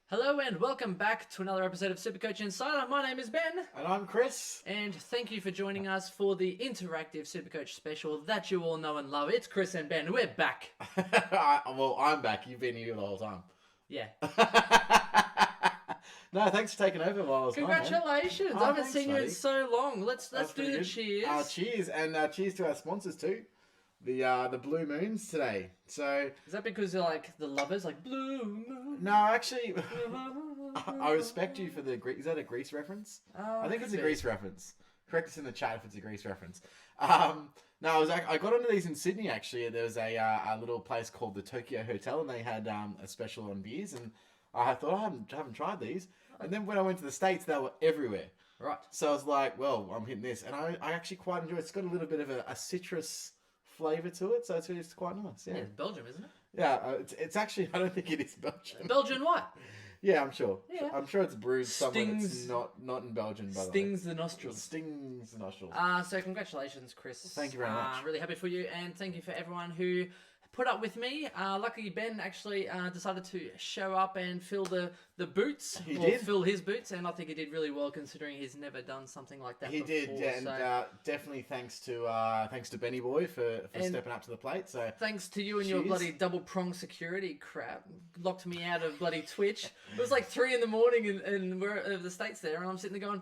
Hello and welcome back to another episode of SuperCoach Insider. My name is Ben. And I'm Chris. And thank you for joining us for the interactive SuperCoach special that you all know and love. It's Chris and Ben. We're back. Well, I'm back. You've been here the whole time. Yeah. No, thanks for taking over while I was gone, man. Congratulations. I haven't seen you in so long. Let's do the good. cheers. Cheers. And cheers to our sponsors too. The Blue Moons today. So Is that because you're like the lovers? Like Blue Moon? no, actually, I respect you for the Grease. Is that a Grease reference? I think it's a Grease reference. Correct us in the chat if it's a Grease reference. No, I got onto these in Sydney actually. There was a little place called the Tokyo Hotel, and they had a special on beers, and I thought I haven't tried these. And then when I went to the States, they were everywhere. Right. So I was like, well, I'm hitting this, and I actually quite enjoy it. It's got a little bit of a citrus flavour to it, so it's quite nice. Yeah, Yeah, it's Belgium, isn't it? yeah. It's actually, I don't think it is Belgian. Belgian what? Yeah, I'm sure. Yeah. I'm sure it's brewed somewhere that's Stings- not in Belgium. By the way, Stings the nostrils. Stings the nostrils. So congratulations, Chris. Thank you very much. Really happy for you, and thank you for everyone who put up with me. Luckily, Ben actually decided to show up and fill the boots. He did. Fill his boots, and I think he did really well considering he's never done something like that He before. did, yeah, and so definitely thanks to Benny Boy for stepping up to the plate. So thanks to you and your Cheers. bloody double prong security crap, locked me out of bloody Twitch. It was like 3 a.m. in the States there, and I'm sitting there going,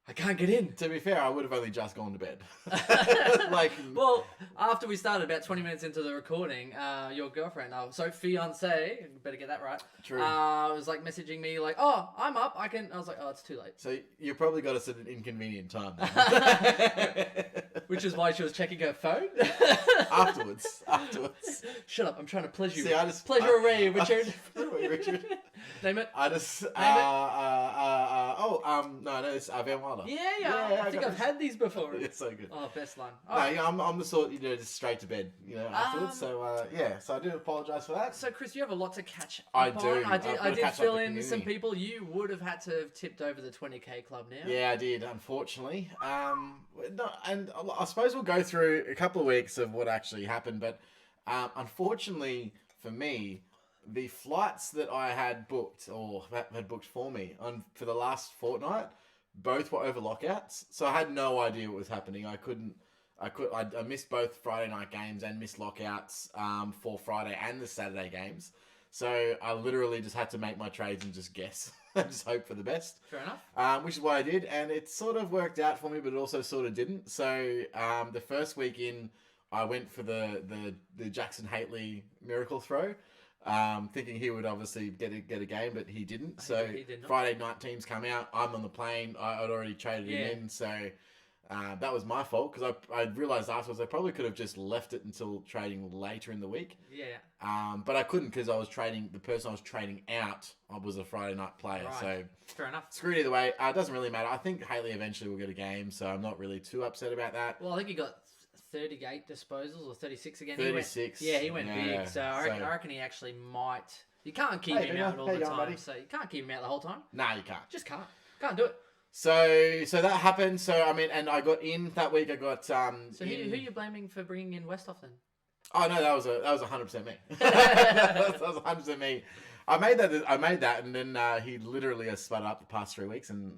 I can't get in. to be fair, I would have only just gone to bed. Well, after we started, about 20 minutes into the recording, your girlfriend, fiance, better get that right. True. Was like messaging me like, "Oh, I'm up. I can." I was like, "Oh, it's too late." So you probably got us at an inconvenient time Which is why she was checking her phone. afterwards. Shut up! I'm trying to pleasure you. See, I just Pleasure array, Richard. Richard. Name it. I just no, it's Van Wilder. Yeah. I think got I've this. had these before. It's so good. Oh, best line. No, yeah, I'm the sort, just straight to bed, afterwards. So so I do apologise for that. So, Chris, you have a lot to catch up I on. do. I I've got to did catch fill up the in some community. people. You would have had to have tipped over the 20k club now. Yeah, I did, unfortunately. No, and I suppose we'll go through a couple of weeks of what actually happened, but unfortunately for me, the flights that I had booked or had booked for me for the last fortnight, both were over lockouts. So I had no idea what was happening. I missed both Friday night games and missed lockouts for Friday and the Saturday games. So I literally just had to make my trades and just guess. Just hope for the best. Fair enough. Which is what I did, and it sort of worked out for me, but it also sort of didn't. So the first week in, I went for the Jackson Haley miracle throw, thinking he would obviously get a game, but he didn't. So He did not. Friday night teams come out. I'm on the plane. I'd already traded him in, so that was my fault because I realised afterwards I probably could have just left it until trading later in the week. Yeah. But I couldn't because I was trading. The person I was trading out was a Friday night player, Right. so. Fair enough. Screwed either way. It doesn't really matter. I think Haley eventually will get a game, so I'm not really too upset about that. Well, I think he got 38 disposals or 36 again. 36. He went Yeah. big. So I reckon he actually might. You can't keep him out all How the you going, time. buddy? So you can't keep him out the whole time. Nah, you can't. Just can't. Can't do it. So that happened. So I mean, and I got in that week. I got So who are you blaming for bringing in Westhoff then? Oh no, that was 100% me. that was 100% me. I made that, and then he literally has spun up the past 3 weeks, and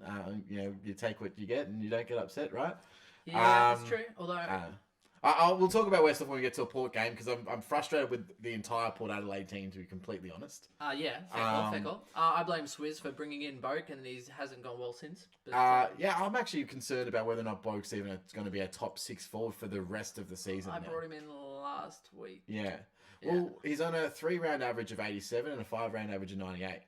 you take what you get, and you don't get upset, right? Yeah, that's true. Although We'll talk about Westhoff when we get to a Port game because I'm frustrated with the entire Port Adelaide team, to be completely honest. fair call. I blame Swizz for bringing in Boak, and he hasn't gone well since. But, I'm actually concerned about whether or not Boak's even going to be a top 6 forward for the rest of the season. I now. brought him in last week. Yeah. Well, he's on a 3-round average of 87 and a 5-round average of 98.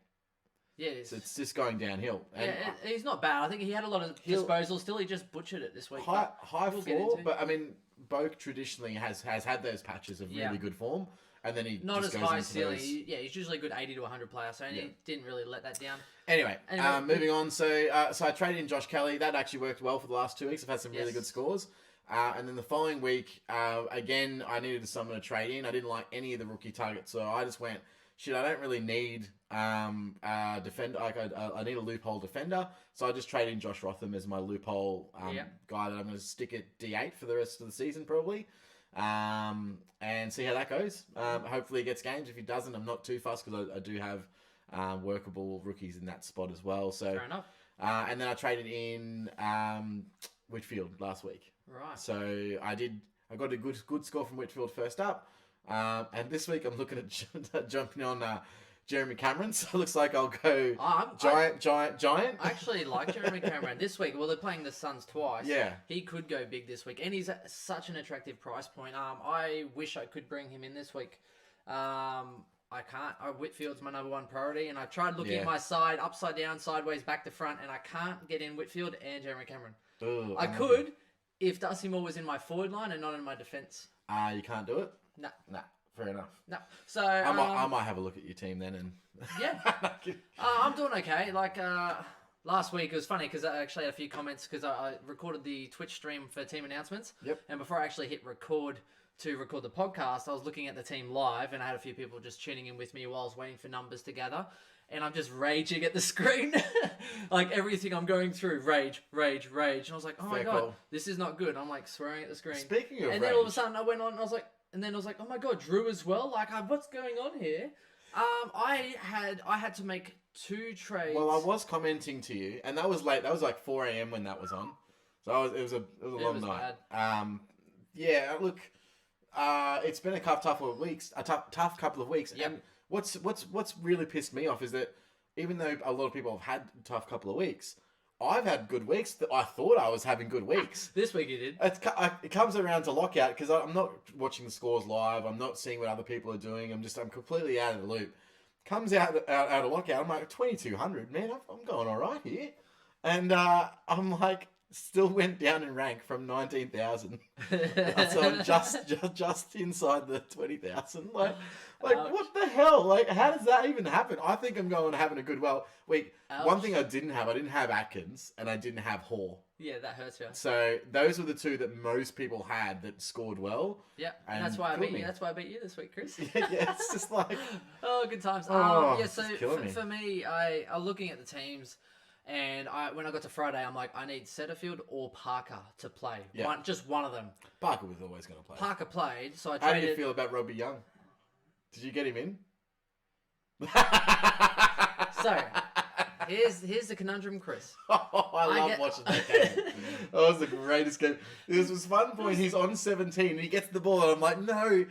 Yeah, So it's just going downhill. And he's not bad. I think he had a lot of disposals. Still, he just butchered it this week. high we'll get floor, into it. but I mean, Boak traditionally has had those patches of really good form, and then he Not just as goes high into ceiling. those- He's usually a good 80 to 100 player, so he didn't really let that down. Anyway, Anyway, moving on. So I traded in Josh Kelly. That actually worked well for the last 2 weeks. I've had some really Yes. good scores. And then the following week, again, I needed someone to trade in. I didn't like any of the rookie targets, so I just went, shit, I don't really need a defender. I need a loophole defender, so I just traded in Josh Rotham as my loophole guy that I'm going to stick at D8 for the rest of the season, probably. And see how that goes. Hopefully he gets games. If he doesn't, I'm not too fussed because I do have workable rookies in that spot as well. So, Fair enough. And then I traded in Whitfield last week. Right. So I got a good score from Whitfield first up. And this week I'm looking at jumping on Jeremy Cameron. So it looks like I'll go giant. I actually like Jeremy Cameron this week. Well, they're playing the Suns twice. Yeah. He could go big this week. And he's at such an attractive price point. I wish I could bring him in this week. I can't. Whitfield's my number one priority. And I tried looking at my side, upside down, sideways, back to front. And I can't get in Whitfield and Jeremy Cameron. Ooh, I could if Darcy Moore was in my forward line and not in my defence. You can't do it? No. Nah, fair enough. No. So I might have a look at your team then and yeah. I'm doing okay. Like last week it was funny because I actually had a few comments because I recorded the Twitch stream for team announcements. Yep. And before I actually hit record to record the podcast, I was looking at the team live and I had a few people just tuning in with me while I was waiting for numbers to gather. And I'm just raging at the screen. Like everything I'm going through, rage. And I was like, oh my God, this is not good. I'm like swearing at the screen. Speaking of and then all of a sudden I went on and I was like, oh my God, Drew as well? Like, what's going on here? I had to make 2 trades. Well, I was commenting to you, and that was late. That was like 4 a.m. when that was on. So it was a long night. Bad. Yeah, look, it's been a tough couple of weeks. Yep. And what's really pissed me off is that even though a lot of people have had a tough couple of weeks, I've had good weeks that I thought I was having good weeks. This week you did. It comes around to lockout because I'm not watching the scores live. I'm not seeing what other people are doing. I'm completely out of the loop. Comes out of lockout. I'm like 2,200, man. I'm going all right here, and I'm like still went down in rank from 19,000. So I'm just inside the 20,000. Like what the hell? Like, how does that even happen? I think I'm having a good week. Ouch. One thing I didn't have Atkins, and I didn't have Hall. Yeah, that hurts you. So those were the 2 that most people had that scored well. Yeah, and that's why I beat you. That's why I beat you this week, Chris. Yeah, it's just like oh, good times. Oh, yeah, so me. for me, I'm looking at the teams, and when I got to Friday, I'm like, I need Setterfield or Parker to play. Yeah. Just one of them. Parker was always going to play. Parker played, so I How traded. do you feel about Robbie Young? Did you get him in? So here's the conundrum, Chris. I love watching that game. That was the greatest game. There was one point he's on 17 and he gets the ball and I'm like, no,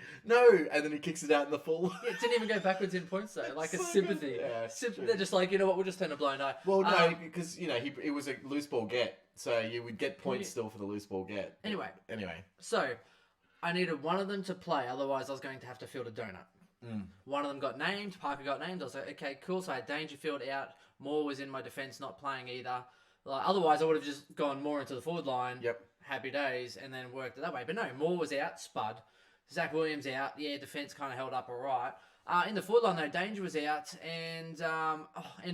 and then he kicks it out in the full. Yeah, it didn't even go backwards in points though. Like a sympathy. Yeah, They're just like, you know what, we'll just turn a blind eye. Well, no, because it was a loose ball get, so you would get points still for the loose ball get. Anyway. So I needed one of them to play, otherwise I was going to have to field a donut. One of them got named, Parker got named. I was like, okay, cool. So I had Dangerfield out. Moore was in my defence, not playing either. Like, otherwise, I would have just gone more into the forward line. Yep. Happy days, and then worked it that way. But no, Moore was out, Spud. Zach Williams out. Yeah, defence kind of held up all right. In the forward line, though, Danger was out, and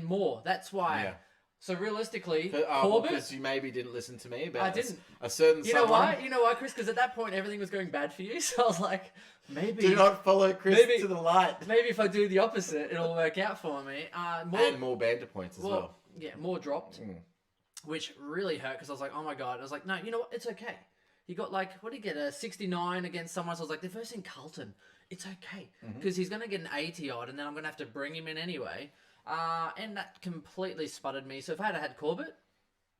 Moore. That's why. Yeah. So realistically, Corbett... because you maybe didn't listen to me about I didn't. A certain someone. You know why, Chris? Because at that point, everything was going bad for you. So I was like, maybe... Do not follow Chris to the light. Maybe if I do the opposite, it'll work out for me. And more banter points as well. Yeah, Moore dropped, which really hurt because I was like, oh my God. I was like, no, you know what? It's okay. He got what did he get? A 69 against someone. So I was like, they're versing Carlton. It's okay. Because he's going to get an 80 odd and then I'm going to have to bring him in anyway. And that completely sputtered me. So if I had Corbett,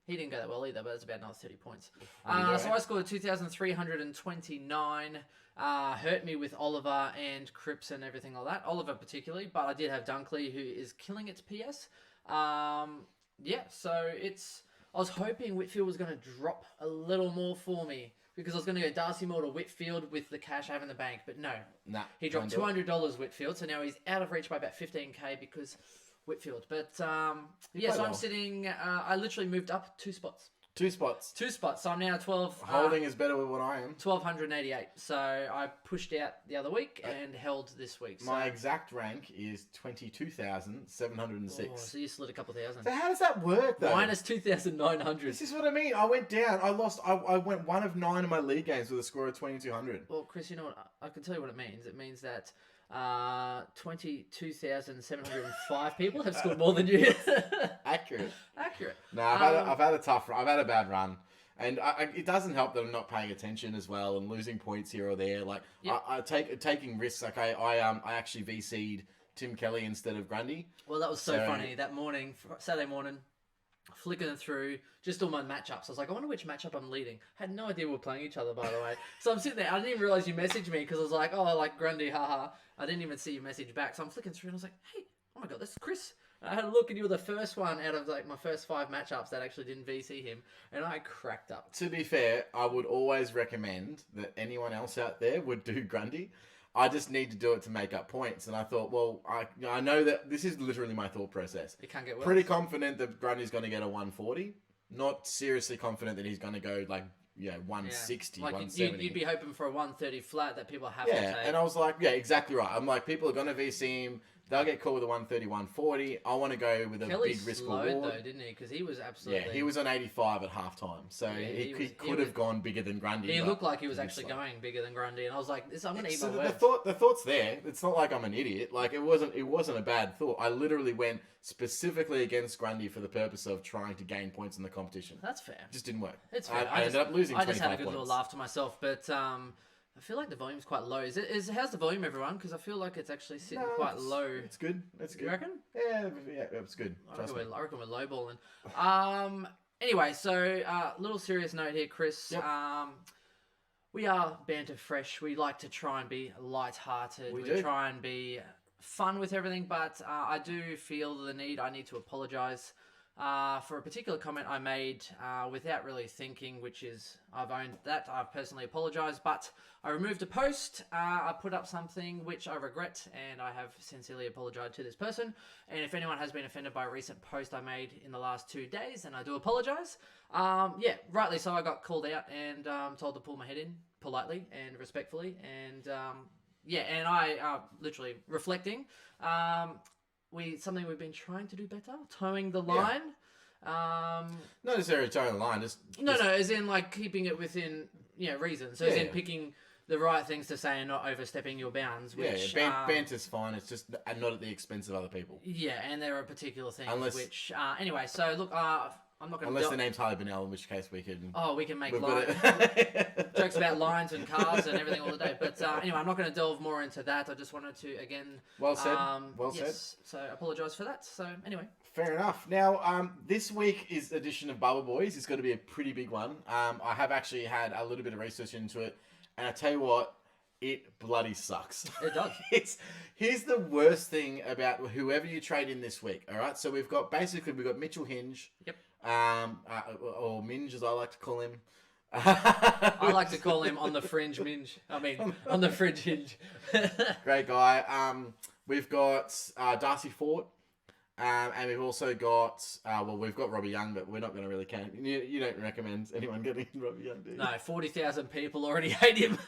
he didn't go that well either, but it's about another 30 points. So I scored 2,329. Hurt me with Oliver and Cripps and everything like that. Oliver particularly, but I did have Dunkley, who is killing its PS. So I was hoping Whitfield was going to drop a little more for me because I was going to go Darcy Moore to Whitfield with the cash I have in the bank, but no. Nah. He dropped $200 Whitfield, so now he's out of reach by about 15k because Whitfield. But so I'm sitting. I literally moved up 2 spots. 2 spots. 2 spots. So I'm now 12. Holding is better with what I am. 1,288. So I pushed out the other week and held this week. So. My exact rank is 22,706. Oh, so you slid a couple thousand. So how does that work though? Minus 2,900. This is what I mean. I went down. I lost. I went 1 of 9 in my league games with a score of 2,200. Well, Chris, you know what? I can tell you what it means. It means that 22,705 people have scored more than you. Accurate. No, I've had a tough run. I've had a bad run. And it doesn't help that I'm not paying attention as well and losing points here or there. Like, taking risks. Like, I actually VC'd Tim Kelly instead of Grundy. Well, that was so funny. That morning, Saturday morning, flicking through just all my matchups. I was like, I wonder which matchup I'm leading. Had no idea we were playing each other, by the way. So I'm sitting there. I didn't even realize you messaged me because I was like, oh, I like Grundy, haha. I didn't even see your message back. So I'm flicking through and I was like, hey, oh my God, that's Chris. I had a look and you were the first one out of like my first 5 matchups that actually didn't VC him, and I cracked up. To be fair, I would always recommend that anyone else out there would do Grundy. I just need to do it to make up points, and I thought, well, I know that this is literally my thought process. It can't get worse. Pretty confident that Grundy's going to get a 140. Not seriously confident that he's going to go like 160, like 170. You'd be hoping for a 130 flat that people have to take. Yeah, and I was like, yeah, exactly right. I'm like, people are going to VC him. They'll get caught with a 130, 140. I want to go with a big risk reward. Kelly slowed though, didn't he? Because he was absolutely... Yeah, he was on 85 at halftime. So he could have gone bigger than Grundy. He looked like he was actually going bigger than Grundy. And I was like, I'm going to eat my words. The thought's there. It's not like I'm an idiot. Like, it wasn't a bad thought. I literally went specifically against Grundy for the purpose of trying to gain points in the competition. That's fair. It just didn't work. It's fair. I ended up losing 25 I just had a good points. little laugh to myself. But... I feel like the volume's quite low. How's the volume, everyone? Because I feel like it's actually sitting quite low. It's good. It's good. You reckon? Yeah, it's good. I reckon we're lowballing. Anyway, so little serious note here, Chris. Yep. We are banter fresh. We like to try and be light-hearted. We try and be fun with everything, but I do feel the need. I need to apologise for a particular comment I made without really thinking, which is I've owned that. I've personally apologised, but I removed a post. I put up something which I regret, and I have sincerely apologised to this person. And if anyone has been offended by a recent post I made in the last 2 days, then I do apologise. Yeah, rightly so. I got called out and told to pull my head in politely and respectfully, and and I literally reflecting. Something we've been trying to do better, towing the line. Not necessarily towing the line, just no, as in like keeping it within reason. So as in picking the right things to say and not overstepping your bounds. Which, banter's fine. It's just not at the expense of other people. Yeah, and there are particular things which anyway. So look, I'm not going to... Unless the name's Harley Bennell, in which case we can... Oh, we can make jokes about lines and cars and everything all the day. But anyway, I'm not going to delve more into that. I just wanted to, again... Well said. Said. So I apologise for that. So anyway. Fair enough. Now, this week's edition of Bubble Boys is going to be a pretty big one. I have actually had a little bit of research into it. And I tell you what, it bloody sucks. It does. Here's the worst thing about whoever you trade in this week. All right, so we've got Mitchell Hinge. Yep. Or Minge, as I like to call him. I like to call him on the fringe Minge. I mean, on the fringe Hinge. Great guy. We've got Darcy Fort. And we've also got, we've got Robbie Young, but we're not going to really count. You don't recommend anyone getting Robbie Young, do you? No, 40,000 people already hate him.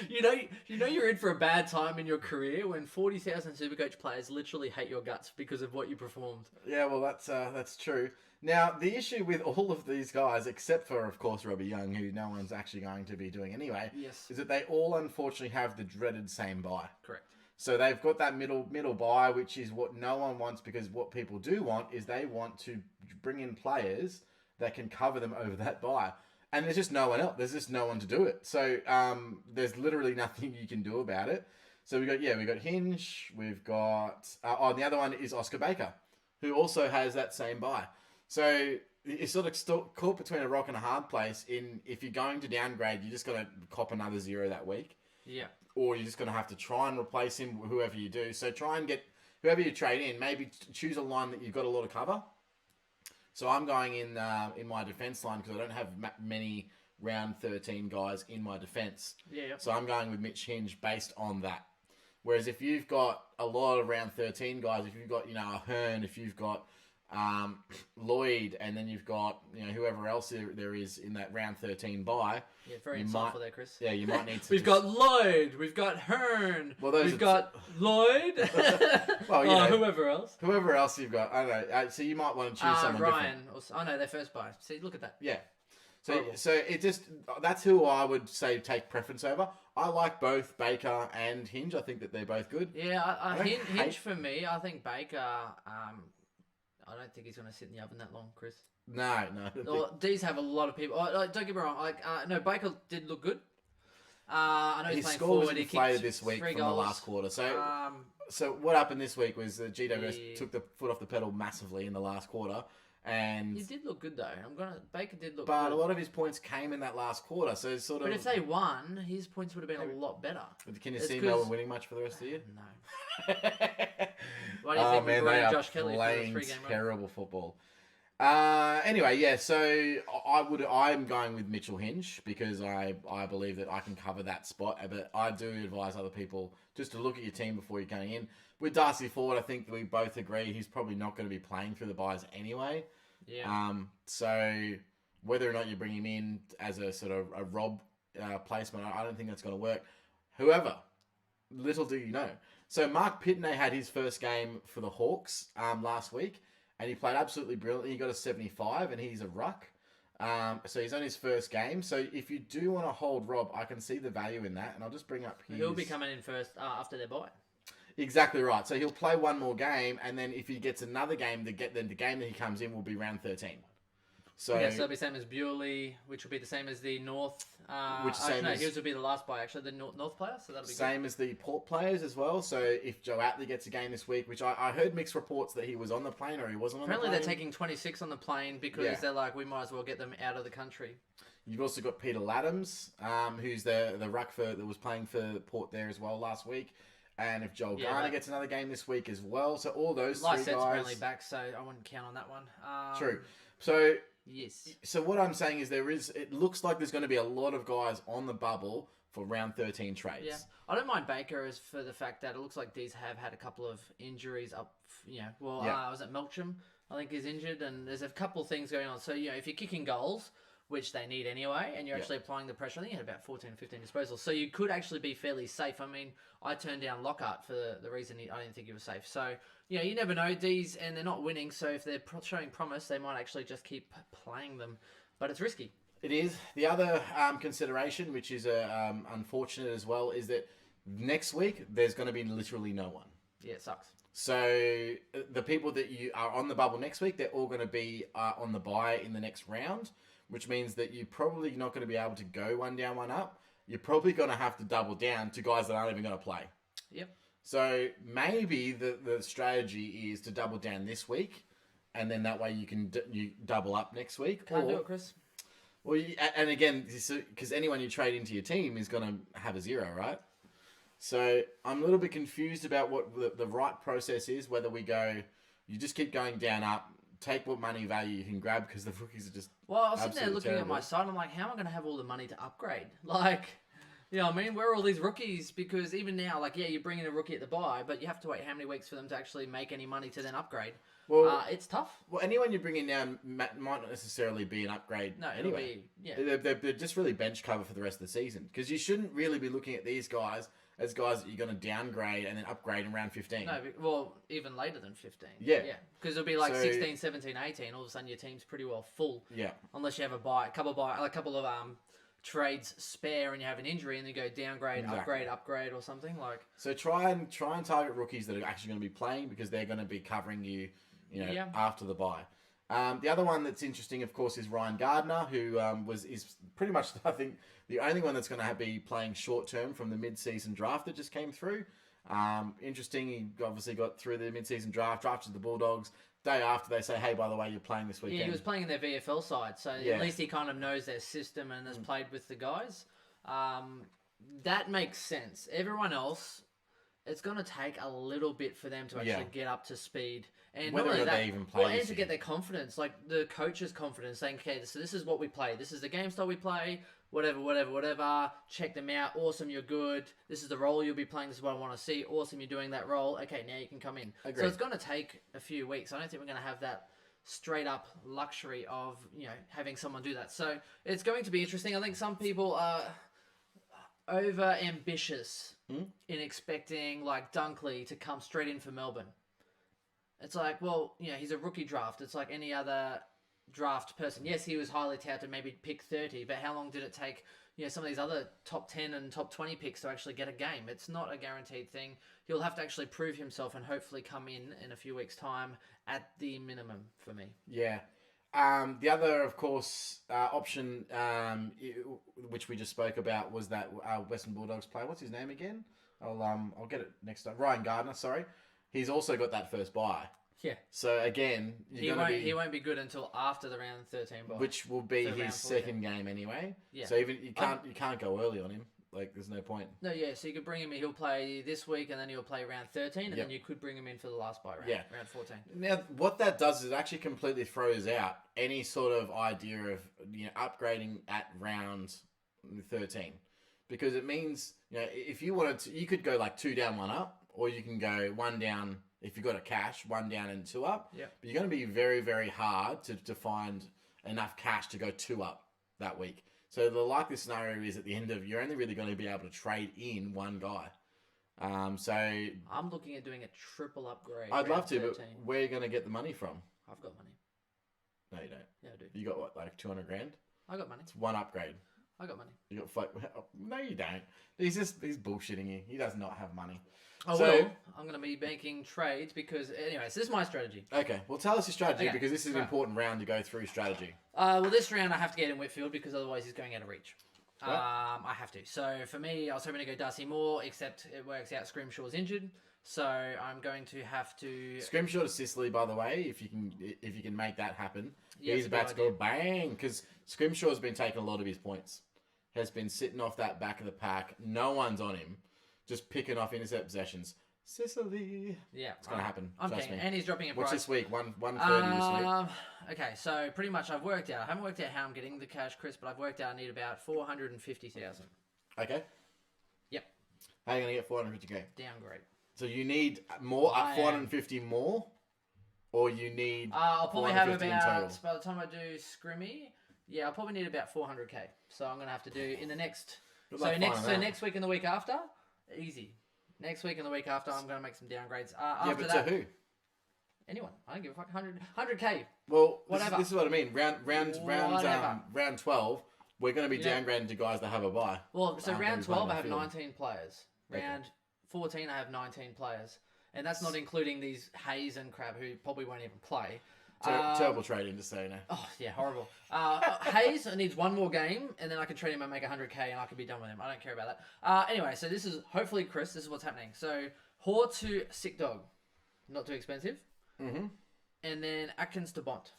you know you're in for a bad time in your career when 40,000 Supercoach players literally hate your guts because of what you performed. Yeah, well, that's true. Now, the issue with all of these guys, except for, of course, Robbie Young, who no one's actually going to be doing anyway, is that they all unfortunately have the dreaded same buy. Correct. So they've got that middle buy, which is what no one wants, because what people do want is they want to bring in players that can cover them over that buy. And there's just no one else. There's just no one to do it. So there's literally nothing you can do about it. So we got Hinge. We've got the other one is Oscar Baker, who also has that same buy. So it's sort of caught between a rock and a hard place. If you're going to downgrade, you're just going to cop another 0 that week. Yeah. Or you're just going to have to try and replace him, whoever you do. So try and get whoever you trade in. Maybe choose a line that you've got a lot of cover. So I'm going in my defense line because I don't have many round 13 guys in my defense. Yeah. So I'm going with Mitch Hinge based on that. Whereas if you've got a lot of round 13 guys, if you've got a Hearn, if you've got Lloyd, and then you've got whoever else there is in that round 13 buy. Yeah, very insightful there, Chris. Yeah, you might need to. We've got Lloyd, we've got Hearn, we've got Lloyd. Well, whoever else. Whoever else you've got, I don't know. So you might want to choose someone Ryan. different. Their first buy. See, look at that. Yeah. So it just that's who I would say take preference over. I like both Baker and Hinge. I think that they're both good. Yeah, Hinge for me. I think Baker. I don't think he's going to sit in the oven that long, Chris. No. These have a lot of people. Don't get me wrong. No, Baker did look good. I know he's His playing score was forward. He inflated kicked this week 3 from goals. the last quarter. So what happened this week was that GWS took the foot off the pedal massively in the last quarter, and He did look good though. Baker did look but good. a lot of his points came in that last quarter. So it's sort of. But if they won, his points would have been a lot better. Can you It's see 'cause- Melbourne winning much for the rest of the year? No. Why do you Oh think man, we're they bringing are Josh Kelly for the playing 3-game run? terrible football. Anyway, yeah. So I'm going with Mitchell Hinge because I believe that I can cover that spot. But I do advise other people just to look at your team before you're going in. With Darcy Ford, I think we both agree he's probably not going to be playing through the buys anyway. Yeah. So whether or not you bring him in as a sort of a Rob placement, I don't think that's going to work. However, little do you know. So Mark Pitney had his first game for the Hawks last week, and he played absolutely brilliantly. He got a 75, and he's a ruck. So he's on his first game. So if you do want to hold Rob, I can see the value in that, and I'll just bring up his... He'll be coming in first after their bye. Exactly right. So he'll play one more game, and then if he gets another game, the game that he comes in will be round 13. So yeah, so it'll be the same as Bewley, which will be the same as the North. His will be the last buy, actually, the North player, so that'll be same good. as the Port players as well. So if Joe Atley gets a game this week, which I heard mixed reports that he was on the plane or he wasn't on Apparently the plane. they're taking 26 on the plane because they're like, we might as well get them out of the country. You've also got Peter Laddams, who's the ruck that was playing for Port there as well last week. And if Joel Garner gets another game this week as well. So all those three guys... apparently back, so I wouldn't count on that one. True. So... Yes. So what I'm saying is it looks like there's going to be a lot of guys on the bubble for round 13 trades. Yeah. I don't mind Baker as for the fact that it looks like these have had a couple of injuries up, was it Melcham? I think is injured, and there's a couple of things going on. So, if you're kicking goals, which they need anyway, and you're actually applying the pressure. I think you had about 14 or 15 disposals. So you could actually be fairly safe. I mean, I turned down Lockhart for the reason I didn't think he was safe. So, you never know. These, and they're not winning, so if they're showing promise, they might actually just keep playing them. But it's risky. It is. The other consideration, which is unfortunate as well, is that next week, there's going to be literally no one. Yeah, it sucks. So the people that you are on the bubble next week, they're all going to be on the bye in the next round, which means that you're probably not going to be able to go one down, one up. You're probably going to have to double down to guys that aren't even going to play. Yep. So maybe the strategy is to double down this week, and then that way you can you double up next week. Can't do it, Chris. Well, and again, because anyone you trade into your team is going to have a 0, right? So I'm a little bit confused about what the right process is, whether we go, you just keep going down, up, take what money value you can grab because the rookies are just Well, I was sitting there absolutely looking terrible. at my side. I'm like, how am I going to have all the money to upgrade? Like, I mean, where are all these rookies? Because even now, you bring in a rookie at the buy, but you have to wait how many weeks for them to actually make any money to then upgrade. Well, it's tough. Well, anyone you bring in now might not necessarily be an upgrade. No, anyway. They're They're just really bench cover for the rest of the season because you shouldn't really be looking at these guys as guys that you're going to downgrade and then upgrade in round 15. No, well, even later than 15. Yeah. Because it'll be like So- 16, 17, 18. All of a sudden, your team's pretty well full. Yeah. Unless you have a couple of trades spare and you have an injury and you go downgrade, Exactly. upgrade or something like. So try and target rookies that are actually going to be playing because they're going to be covering you, after the bye. The other one that's interesting, of course, is Ryan Gardner, who is pretty much, I think, the only one that's going to be playing short term from the mid-season draft that just came through. Interesting, he obviously got through the mid-season draft, drafted the Bulldogs. Day after, they say, hey, by the way, you're playing this weekend. Yeah, he was playing in their VFL side, so Yeah. at least he kind of knows their system and has played with the guys. That makes sense. Everyone else, it's going to take a little bit for them to actually get up to speed. And Whether not only or not that, they even play and this to year. get their confidence, like the coach's confidence, saying, okay, so this is what we play. This is the game style we play. Whatever. Check them out. Awesome, you're good. This is the role you'll be playing. This is what I want to see. Awesome, you're doing that role. Okay, now you can come in. Agreed. So it's going to take a few weeks. I don't think we're going to have that straight up luxury of having someone do that. So it's going to be interesting. I think some people are over ambitious in expecting like Dunkley to come straight in for Melbourne. It's like, well, he's a rookie draft. It's like any other draft person. Yes, he was highly touted, maybe pick 30, but how long did it take some of these other top 10 and top 20 picks to actually get a game? It's not a guaranteed thing. He'll have to actually prove himself and hopefully come in a few weeks' time at the minimum for me. Yeah. The other, of course, option, which we just spoke about, was that Western Bulldogs player. What's his name again? I'll get it next time. Ryan Gardner, sorry. He's also got that first bye. Yeah. So again, he won't be good until after the round 13 bye, which will be So his round 14. second game anyway. Yeah. So even you can't go early on him. Like, there's no point. No, yeah. So you could bring him in. He'll play this week, and then he'll play round 13, and then you could bring him in for the last bye round. Yeah. Round 14. Now, what that does is it actually completely throws out any sort of idea of upgrading at round 13, because it means if you wanted to, you could go like 2 down, 1 up, or you can go 1 down if you've got a cash, 1 down and 2 up. Yeah. But you're going to be very, very hard to find enough cash to go 2 up that week. So the likely scenario is at the end of, you're only really going to be able to trade in one guy. So I'm looking at doing a triple upgrade. I'd love to, 13. but where are you going to get the money from? I've got money. No, you don't. Yeah, I do. You got what, like 200 grand? I got money. It's 1 upgrade. I got money. You got no, you don't. He's bullshitting you. He does not have money. I will. I'm going to be making trades because, anyways, this is my strategy. Okay, well, tell us your strategy Okay, because this is an right. important round to go through strategy. Well, this round I have to get in Whitfield because otherwise he's going out of reach. What? I have to. So for me, I was hoping to go Darcy Moore, except it works out Scrimshaw's injured. So I'm going to have to... Scrimshaw to Sicily, by the way, if you can make that happen. Yeah, He's it's a about to good go bang because Scrimshaw's been taking a lot of his points. Has been sitting off that back of the pack. No one's on him. Just picking off intercept possessions. Sicily. Yeah. It's going to happen. I'm Trust keen. me. And he's dropping a What's price. this week? 130 this week. Okay, so pretty much I've worked out. I haven't worked out how I'm getting the cash, Chris, but I've worked out I need about 450,000. Okay. Yep. How are you going to get 450k? Downgrade. So you need more, I am. 450 more? Or you need I'll probably have 450 in total? about, by the time I do Scrimmy, I'll probably need about 400k. So I'm going to have to do in the next... Good So luck finding that. next week and the week after, easy. Next week and the week after, I'm going to make some downgrades. Yeah, After but that, to who? anyone. I don't give a fuck. 100k. Well, Whatever. This is what I mean. Round Whatever. 12, we're going to be Yeah. downgrading to guys that have a bye. Well, so Gonna round be playing 12, I that have field. 19 players. Okay. Round 14, I have 19 players. And that's not including these Hayes and Crab who probably won't even play. Terrible trading, just so you know. Oh, yeah, horrible. Hayes needs one more game, and then I can trade him and make 100k, and I can be done with him. I don't care about that. Anyway, so this is, hopefully, Chris, this is what's happening. So, Hoare to Sick Dog. Not too expensive. Mm-hmm. And then Atkins to Bont.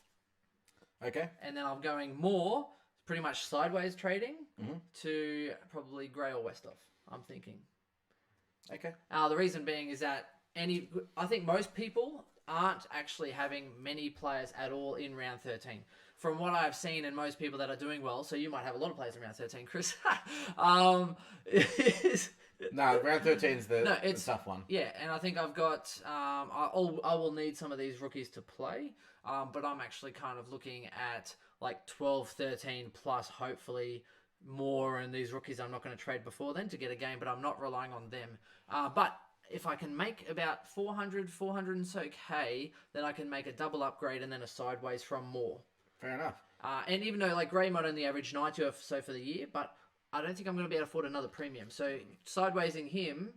Okay. And then I'm going more, pretty much sideways trading, Mhm. to probably Gray or Westhoff, I'm thinking. Okay. The reason being is that I think most people aren't actually having many players at all in round 13. From what I've seen, and most people that are doing well, so you might have a lot of players in round 13, Chris. No, round 13 is the it's tough one. Yeah, and I think I've got. I will need some of these rookies to play, but I'm actually kind of looking at like 12, 13 plus, hopefully more. And these rookies I'm not going to trade before then to get a game, but I'm not relying on them. But if I can make about 400 and so K, then I can make a double upgrade and then a sideways from more. Fair enough. And even though like Gray might only average 90 or so for the year, but I don't think I'm going to be able to afford another premium. So sidewaysing him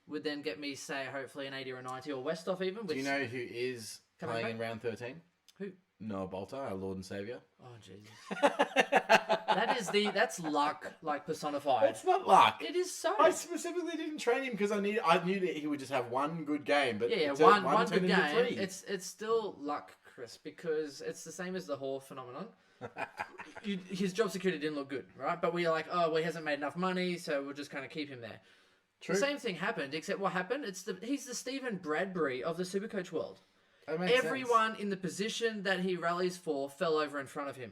would then get me, say, hopefully an 80 or a 90 or Westhoff even. Do you know who is Coming playing back? in round 13? Who? Noah Bolter, our Lord and Saviour. Oh, Jesus. That's luck, like, personified. It's not luck. It is so. I specifically didn't train him because I knew that he would just have one good game. But Yeah, it's one turned good into game. 3. It's still luck, Chris, because it's the same as the Hoare phenomenon. His job security didn't look good, right? But we're like, oh, well, he hasn't made enough money, so we'll just kind of keep him there. True. The same thing happened, except what happened? He's the Stephen Bradbury of the Supercoach world. That makes sense. Everyone in the position that he rallies for fell over in front of him.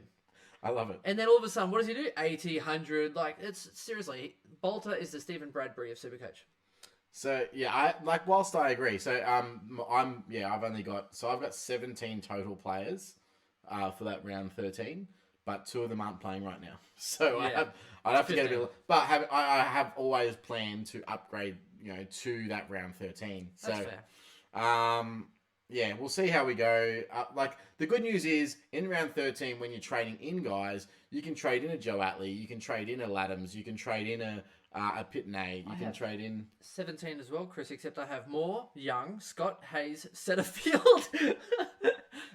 I love it. And then all of a sudden, what does he do? 80, 100. Like, it's seriously, Bolter is the Stephen Bradbury of Supercoach. So yeah, whilst I agree, so I've got 17 total players for that round 13, but 2 of them aren't playing right now. So Yeah. I'd have to get a 15. bit, but I have always planned to upgrade, to that round 13. So That's fair. yeah, we'll see how we go. The good news is, in round 13, when you're trading in guys, you can trade in a Joe Atley, you can trade in a Laddams, you can trade in a Pitney, you can trade in... 17 as well, Chris, except I have Moore, Young, Scott, Hayes, Setterfield,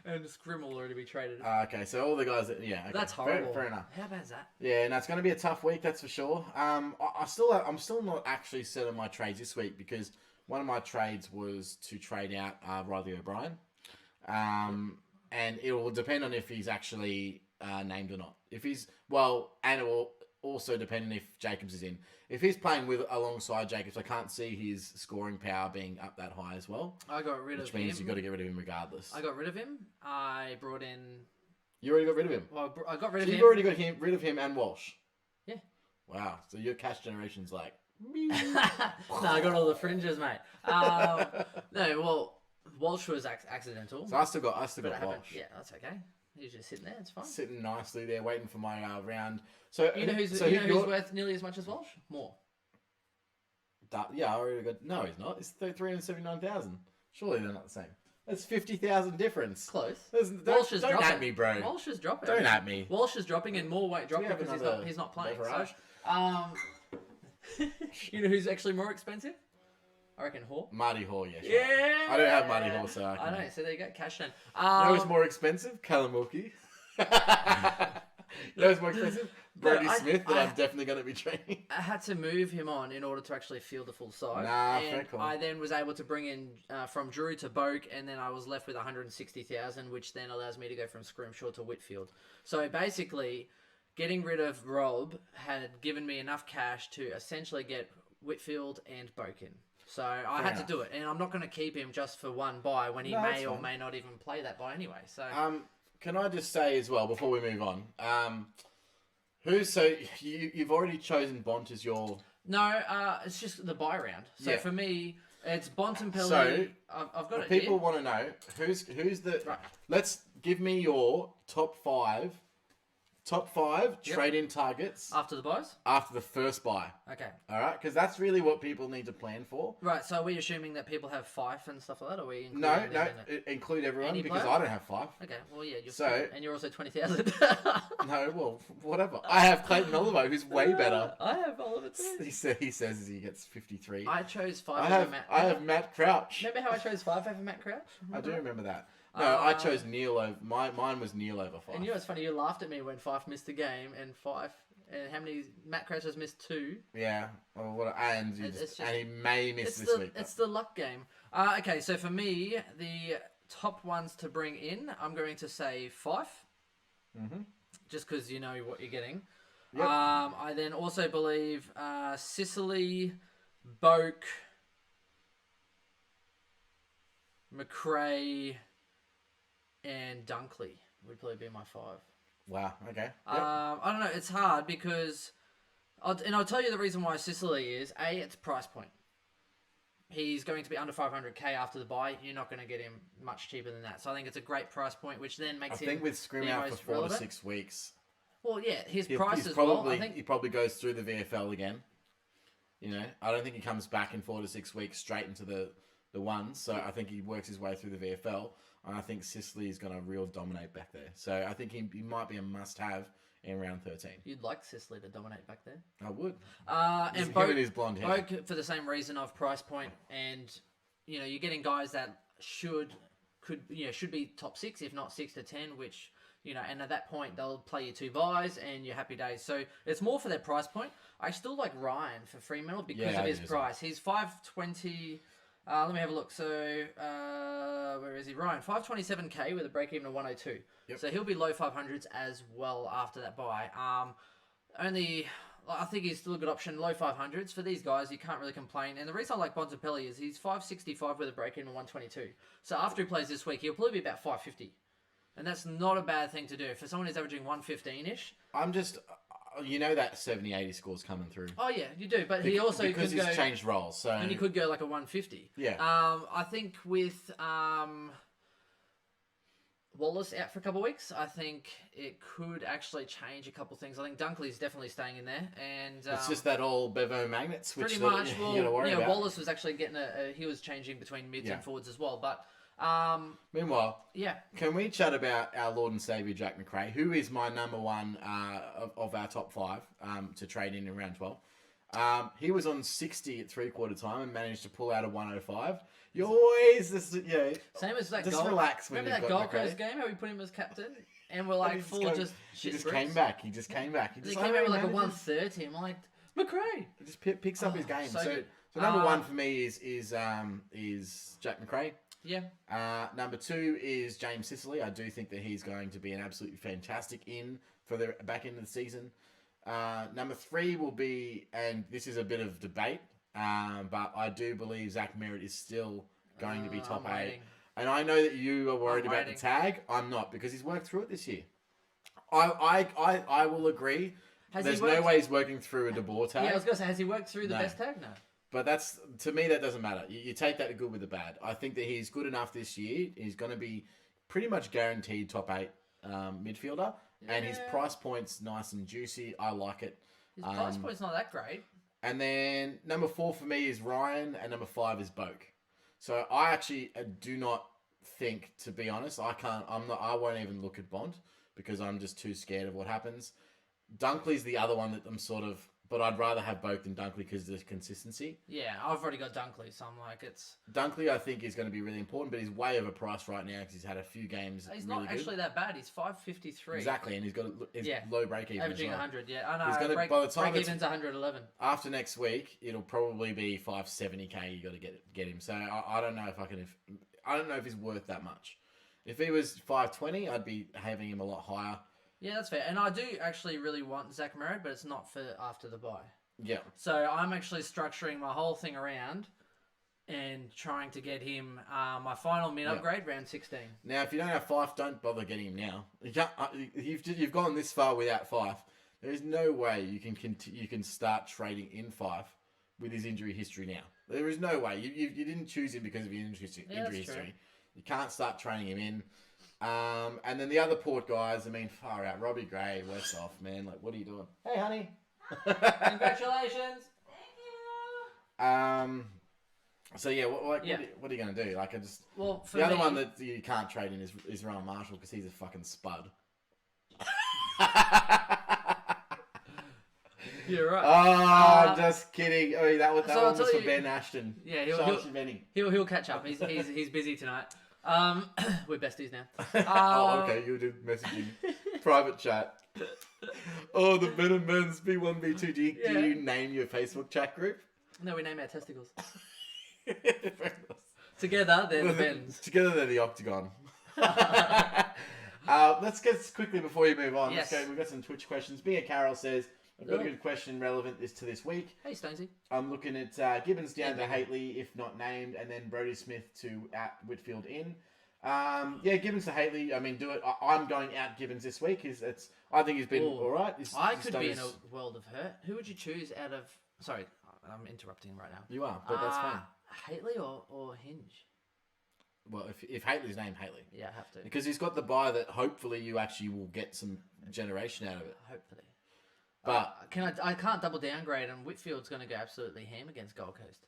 And Scrim will already be traded. Okay, so all the guys that okay. That's horrible. Fair enough. How bad is that? Yeah, no, it's going to be a tough week, that's for sure. I'm still not actually set on my trades this week because one of my trades was to trade out Riley O'Brien, and it will depend on if he's actually named or not. If he's and it will also depend on if Jacobs is in. If he's playing alongside Jacobs, I can't see his scoring power being up that high as well. I got rid of him. Which means you've got to get rid of him regardless. I got rid of him. I brought in... You already got rid of him? Well, I got rid of him. So you've already got rid of him and Walsh? Yeah. Wow. So your cash generation's like... No, I got all the fringes, mate. No, well, Walsh was accidental. So I still got Walsh. Yeah, that's okay. He's just sitting there. It's fine. Sitting nicely there, waiting for my round. So you know who's worth nearly as much as Walsh? More. Yeah, I already got. No, he's not. It's 379,000. Surely they're not the same. That's 50,000 difference. Close. Walsh is dropping. Don't at me, bro. Walsh is dropping. Don't at me. Walsh is dropping and more weight dropping because he's not playing. So, you know who's actually more expensive? I reckon Hall. Marty Hall, yeah. Sure. Yeah. I don't have Marty Hall, so I know. So there you go. Cash in. You know who's more expensive? Callum Wilkie. You know who's more expensive? Brody Smith, that I'm definitely going to be training. I had to move him on in order to actually field the full side. Fair call. I then was able to bring in from Drew to Boak, and then I was left with 160,000, which then allows me to go from Scrimshaw to Whitfield. So basically, getting rid of Rob had given me enough cash to essentially get Whitfield and Boak in. So I had to do it, and I'm not going to keep him just for one bye when he may or may not even play that bye anyway. So can I just say as well before we move on, you've already chosen Bont as your... No, it's just the bye round. So for me, it's Bontempelli. So I've got it. People want to know who's the. Right. Let's give me your top five trade-in targets after the buys. After the first buy. Okay. All right, because that's really what people need to plan for. Right. So are we assuming that people have Fife and stuff like that, or are we? No. Include everyone because I don't have Fife. Okay. Well, yeah. And you're also 20,000. No. Well, whatever. I have Clayton Oliver, who's way better. I have Oliver too. He says he gets 53. I chose Fife over Matt. I have Matt Crouch. Remember how I chose Fife over Matt Crouch? I do remember that. No, I chose Neil over... Mine was Neil over Fife. And you know what's funny? You laughed at me when Fife missed a game and Fife... And how many... Matt Crouch has missed 2. Yeah. And he may miss this week. It's the luck game. Okay, so for me, the top ones to bring in, I'm going to say Fife. Mm-hmm. Just because you know what you're getting. Yep. I then also believe Sicily, Boak, McRae... and Dunkley would probably be my 5. Wow. Okay. Yep. I don't know. It's hard because, I'll tell you the reason why Sicily is it's price point. He's going to be under 500k after the buy. You're not going to get him much cheaper than that. So I think it's a great price point, which then makes him. I think with Scrim out for 4 to 6 weeks. Well, yeah, his price as well. I think he probably goes through the VFL again. You know, I don't think he comes back in 4 to 6 weeks straight into the ones. So I think he works his way through the VFL. And I think Sicily is going to real dominate back there. So I think he might be a must-have in round 13. You'd like Sicily to dominate back there? I would. And Boak, his blonde hair. Boak, for the same reason of price point, and you know, you're getting guys that should be top 6, if not 6 to 10, which and at that point they'll play you 2 buys and you're happy days. So it's more for their price point. I still like Ryan for Fremantle because of his price. He's 520. Let me have a look. So, where is he? Ryan, 527k with a break even of 102. Yep. So he'll be low 500s as well after that buy. I think he's still a good option, low 500s. For these guys, you can't really complain. And the reason I like Bontempelli is he's 565 with a break even of 122. So after he plays this week, he'll probably be about 550. And that's not a bad thing to do. For someone who's averaging 115-ish. I'm just... You know that 70, 80 score's coming through. Oh, yeah, you do. But he also because he's changed roles. So... And he could go like a 150. Yeah. I think with Wallace out for a couple of weeks, I think it could actually change a couple of things. I think Dunkley's definitely staying in there. And it's just that all Bevo magnets, which pretty much. You gotta worry about. Wallace was actually getting he was changing between mids and forwards as well. But... Meanwhile, yeah. Can we chat about our Lord and Saviour Jack McRae, who is my number one of our top 5 to trade in round 12? He was on 60 at 3/4 time and managed to pull out a 105. You always just Same as that just goal. relax when Remember you've that got Gold McRae. Coast game? How we put him as captain, and we're like full of just He shit just bricks? came back. He just came back. He came out with like a 130. I'm like, McRae. He just picks up his game. so good. So number one for me is Jack McRae. Yeah. Number two is James Sicily. I do think that he's going to be an absolutely fantastic in for the back end of the season. Number three will be, and this is a bit of debate, but I do believe Zach Merritt is still going to be top I'm 8. waiting. And I know that you are worried about the tag. I'm not, because he's worked through it this year. I will agree. There's no way he's working through a De Boer tag. Yeah, I was going to say, has he worked through the best tag? No. But that's, to me, that doesn't matter. You take that good with the bad. I think that he's good enough this year. He's going to be pretty much guaranteed top 8 midfielder. Yeah. And his price point's nice and juicy. I like it. His price point's not that great. And then number 4 for me is Ryan, and number 5 is Boak. So I actually do not think, to be honest, I won't even look at Bond because I'm just too scared of what happens. Dunkley's the other one that I'm sort of, but I'd rather have Boak than Dunkley because of the consistency. Yeah, I've already got Dunkley, so I'm like, it's... Dunkley, I think, is going to be really important, but he's way overpriced right now because he's had a few games. He's really not actually that bad. He's 553. Exactly, and he's got low break even. Averaging 100, yeah. I know. He's gonna, by the time break even's 111. After next week, it'll probably be 570k. You got to get him. So I don't know if I don't know if he's worth that much. If he was 520, I'd be having him a lot higher. Yeah, that's fair. And I do actually really want Zach Merritt, but it's not for after the bye. Yeah. So I'm actually structuring my whole thing around and trying to get him my final mid upgrade, round 16. Now, if you don't have Fife, don't bother getting him now. You've gone this far without Fife. There is no way you can start trading in Fife with his injury history now. There is no way. You didn't choose him because of his injury history. You can't start training him in. And then the other Port guys, I mean, far out. Robbie Gray, West off, man. Like, what are you doing? Hey, honey. Congratulations. Thank you. So yeah, what are you going to do? Like, the other one that you can't trade in is Rowan Marshall because he's a fucking spud. You're right. Oh, just kidding. Oh, that one was for Ben Ashton. Yeah, he'll catch up. He's busy tonight. We're besties now. Oh, okay. You did messaging private chat. Oh, the Ben and Ben's B1, B2. Do you name your Facebook chat group? No, we name our testicles. Together, they're the Bens. Together, they're the Octagon. Let's get quickly before you move on. Yes. Let's go. We've got some Twitch questions. Mia Carroll says, I've got a good question relevant to this week. Hey, Stonesy. I'm looking at Gibbons down to Haitley, if not named, and then Brodie Smith to at Whitfield in. Gibbons to Haitley. I mean, do it. I'm going out Gibbons this week. I think he's been all right. I could be in a world of hurt. Who would you choose out of... Sorry, I'm interrupting right now. You are, but that's fine. Haitley or Hinge? Well, if Haitley's named Haitley. Yeah, I have to. Because he's got the buy that hopefully you actually will get some generation out of it. Hopefully. But I can't double downgrade, and Whitfield's going to go absolutely ham against Gold Coast.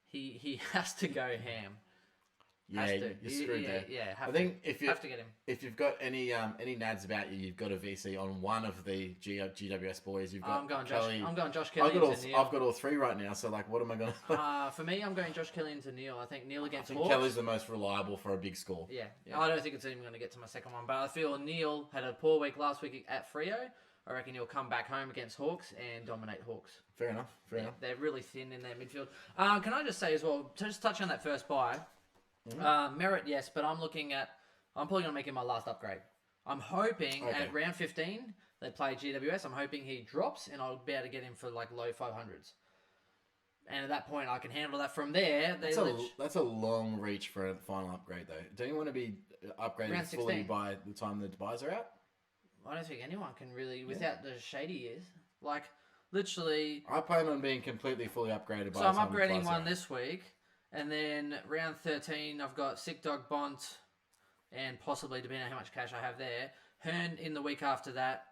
He has to go ham. Yeah, you're screwed there. Yeah, I think if you have to get him. If you've got any nads about you, you've got a VC on one of the GWS boys. You've got I'm going Kelly. Josh Kelly into Neil. I've got all three right now. So like, what am I going to? For me, I'm going Josh Kelly into Neil. I think Neil against Hawks. Kelly's the most reliable for a big score. Yeah. I don't think it's even going to get to my second one, but I feel Neil had a poor week last week at Freo. I reckon he'll come back home against Hawks and dominate Hawks. Fair enough. They're really thin in their midfield. Can I just say as well, to just touch on that first buy, Merritt, yes, but I'm probably going to make him my last upgrade. I'm hoping at round 15, they play GWS. I'm hoping he drops and I'll be able to get him for like low 500s. And at that point, I can handle that from there. That's a long reach for a final upgrade, though. Don't you want to be upgraded fully by the time the buys are out? I don't think anyone can really, without the shady years. Like, literally... I plan on being completely fully upgraded by the time I'm upgrading one this week, and then round 13, I've got Sick Dog Bont, and possibly, depending on how much cash I have there, Hearn in the week after that,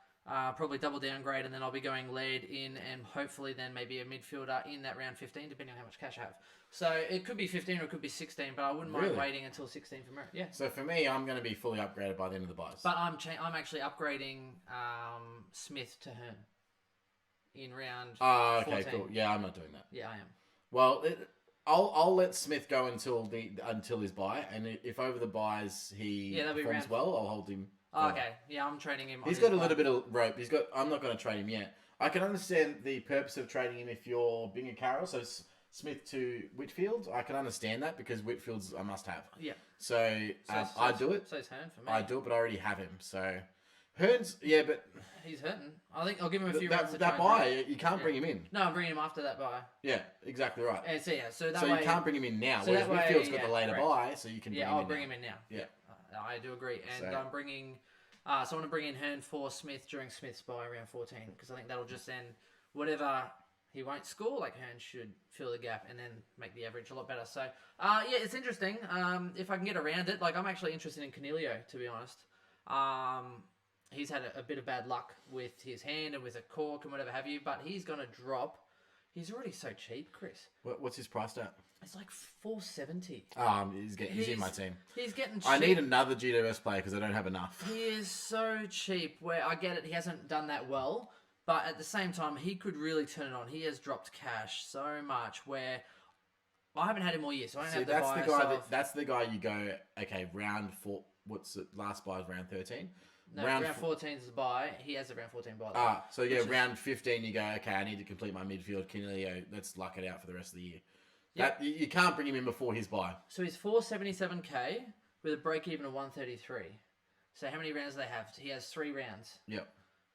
probably double downgrade, and then I'll be going lead in, and hopefully then maybe a midfielder in that round 15, depending on how much cash I have. So it could be 15 or it could be 16, but I wouldn't mind waiting until 16 for Merritt. Yeah. So for me, I'm going to be fully upgraded by the end of the buys. But I'm actually upgrading Smith to Hearn. in round Oh, okay, 14. cool. Yeah, I'm not doing that. Yeah, I am. Well, I'll let Smith go until his bye, and if over the buys he performs well, I'll hold him. Oh, okay, yeah, I'm trading him. He's got a little bit of rope. I'm not going to trade him yet. I can understand the purpose of trading him if you're Binger Carroll, so Smith to Whitfield. I can understand that because Whitfield's a must-have. Yeah. So I do it. So it's Hearn for me. I do it, but I already have him. So Hearn's, yeah, but he's hurting. I think I'll give him a few rounds to that buy, you can't bring him in. No, I'm bringing him after that buy. Yeah, exactly right. And so that so way, you can't bring him in now. So whereas Whitfield's got the later correct. buy, so you can. Yeah, I'll bring him in now. Yeah, I do agree, and So- I'm bringing. So I want to bring in Hearn for Smith during Smith's buy around 14 because I think that'll just then whatever he won't score, like Hearn should fill the gap and then make the average a lot better. So yeah, it's interesting. If I can get around it, like I'm actually interested in Canelio, to be honest. He's had a bit of bad luck with his hand and with a cork and whatever have you, but he's gonna drop. He's already so cheap, Chris. What's his price at? It's like $470. He's in my team. He's getting cheap. I need another GWS player because I don't have enough. He is so cheap. Where I get it, he hasn't done that well, but at the same time, he could really turn it on. He has dropped cash so much. Where I haven't had him all year, so I don't have that's the the guy. That's the guy you go. Okay, round 4. What's it? Last buy is round 13. No, round 14 is the buy. He has a round 14 buy. So yeah, round 15 you go. Okay, I need to complete my midfield. Canelio, let's luck it out for the rest of the year. Yep. You can't bring him in before his buy. So he's 477k with a break even of 133. So how many rounds do they have? He has 3 rounds. Yep.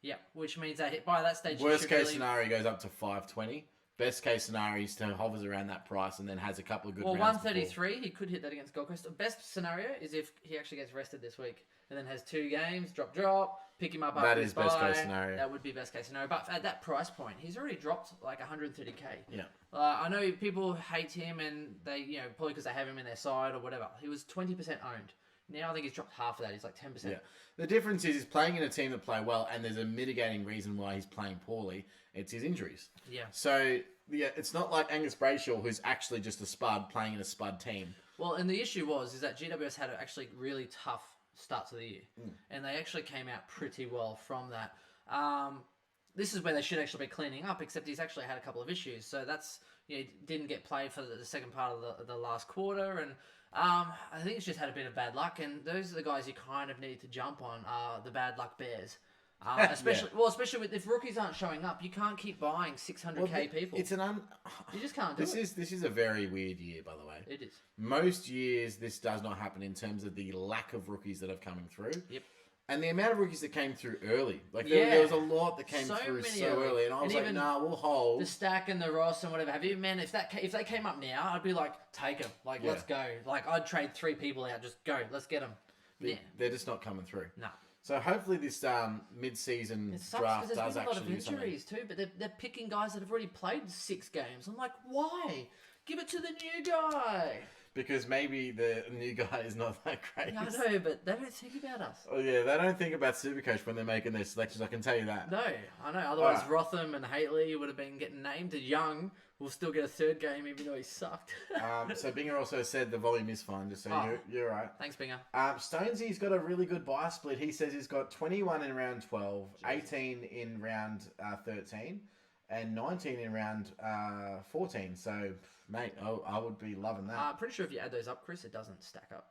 Yep. Which means that by that stage, worst case scenario he goes up to 520. Best case scenario he still hovers around that price and then has a couple of good rounds. 133, he could hit that against Gold Coast. The best scenario is if he actually gets rested this week and then has 2 games, drop, pick him up after that is best case scenario. That would be best case scenario. But at that price point, he's already dropped like 130k. Yeah. I know people hate him and they, probably because they have him in their side or whatever. He was 20% owned. Now I think he's dropped half of that. He's like 10%. Yeah. The difference is he's playing in a team that play well, and there's a mitigating reason why he's playing poorly. It's his injuries. Yeah. So yeah, it's not like Angus Brayshaw, who's actually just a spud playing in a spud team. Well, and the issue is that GWS had actually really tough start to the year, and they actually came out pretty well from that. This is where they should actually be cleaning up, except he's actually had a couple of issues. So that's didn't get played for the second part of the last quarter, and I think it's just had a bit of bad luck. And those are the guys you kind of need to jump on. The bad luck bears. Especially with if rookies aren't showing up, you can't keep buying 600k people. It's you just can't do it. This is a very weird year, by the way. It is. Most years this does not happen in terms of the lack of rookies that are coming through. Yep. And the amount of rookies that came through early. Like there was a lot that came through so early, and I was like, nah, we'll hold. The Stack and the Ross and whatever have you, man. If they came up now, I'd be like, take them. Like, let's go. Like, I'd trade 3 people out. Just go. Let's get them. They're just not coming through. No. So hopefully this mid-season draft does actually do something. Injuries too, but they're picking guys that have already played 6 games. I'm like, why? Give it to the new guy. Because maybe the new guy is not that great. Yeah, I know, but they don't think about us. Oh yeah, they don't think about SuperCoach when they're making their selections. I can tell you that. No, I know. Otherwise, Rotham and Haley would have been getting named. Young will still get a 3rd game, even though he sucked. So Binger also said the volume is fine, just so you're right. Thanks, Binger. Stonesy's got a really good buy split. He says he's got 21 in round 12, 18 in round 13, and 19 in round 14. So, mate, I would be loving that. I'm pretty sure if you add those up, Chris, it doesn't stack up.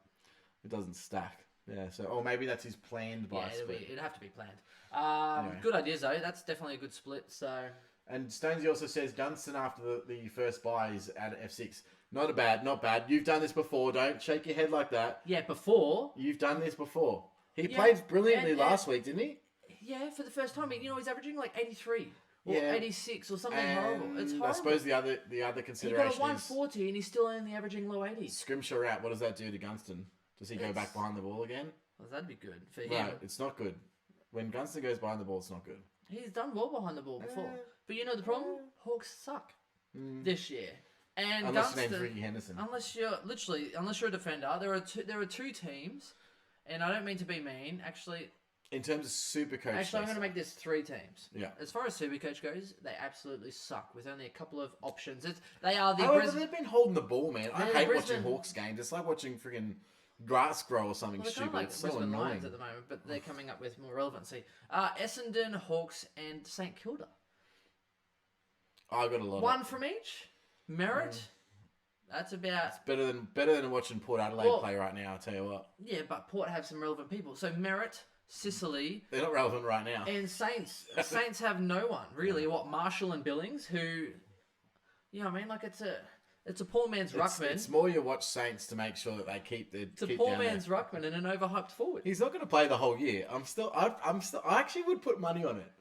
It doesn't stack. Yeah, so or maybe that's his planned buy split. It'd have to be planned. Anyway. Good ideas, though. That's definitely a good split, so... And Stonesy also says Dunstan after the first buy is at F6. Not bad. You've done this before. Don't shake your head like that. Yeah, before. You've done this before. He played brilliantly last week, didn't he? Yeah, for the first time. He's averaging like 83 or 86 or something horrible. It's horrible. I suppose the other consideration is... He got a 140 and he's still only averaging low 80s. Scrimshaw out. What does that do to Gunston? Does he go back behind the ball again? Well, that'd be good for him. No, it's not good. When Gunston goes behind the ball, it's not good. He's done well behind the ball before. But you know the problem? Hawks suck this year. And unless Gunston, your name's Ricky Henderson. Unless you're a defender, there are 2 teams, and I don't mean to be mean. Actually, in terms of SuperCoach, I'm going to make this 3 teams. Yeah. As far as SuperCoach goes, they absolutely suck with only a couple of options. They've been holding the ball, man. I hate watching Hawks games. It's like watching freaking grass grow or something stupid. Like it's so Brisbane annoying Lions at the moment, but they're coming up with more relevancy. Essendon, Hawks, and St Kilda. I got a lot. One from each. Merritt. That's about... It's better than watching Port Adelaide play right now, I'll tell you what. Yeah, but Port have some relevant people. So Merritt, Sicily... They're not relevant right now. And Saints. Saints have no one, really. What, Marshall and Billings, who... You know what I mean? Like, it's a poor man's ruckman. It's more you watch Saints to make sure that they keep the... It's a poor man's ruckman and an overhyped forward. He's not going to play the whole year. I actually would put money on it.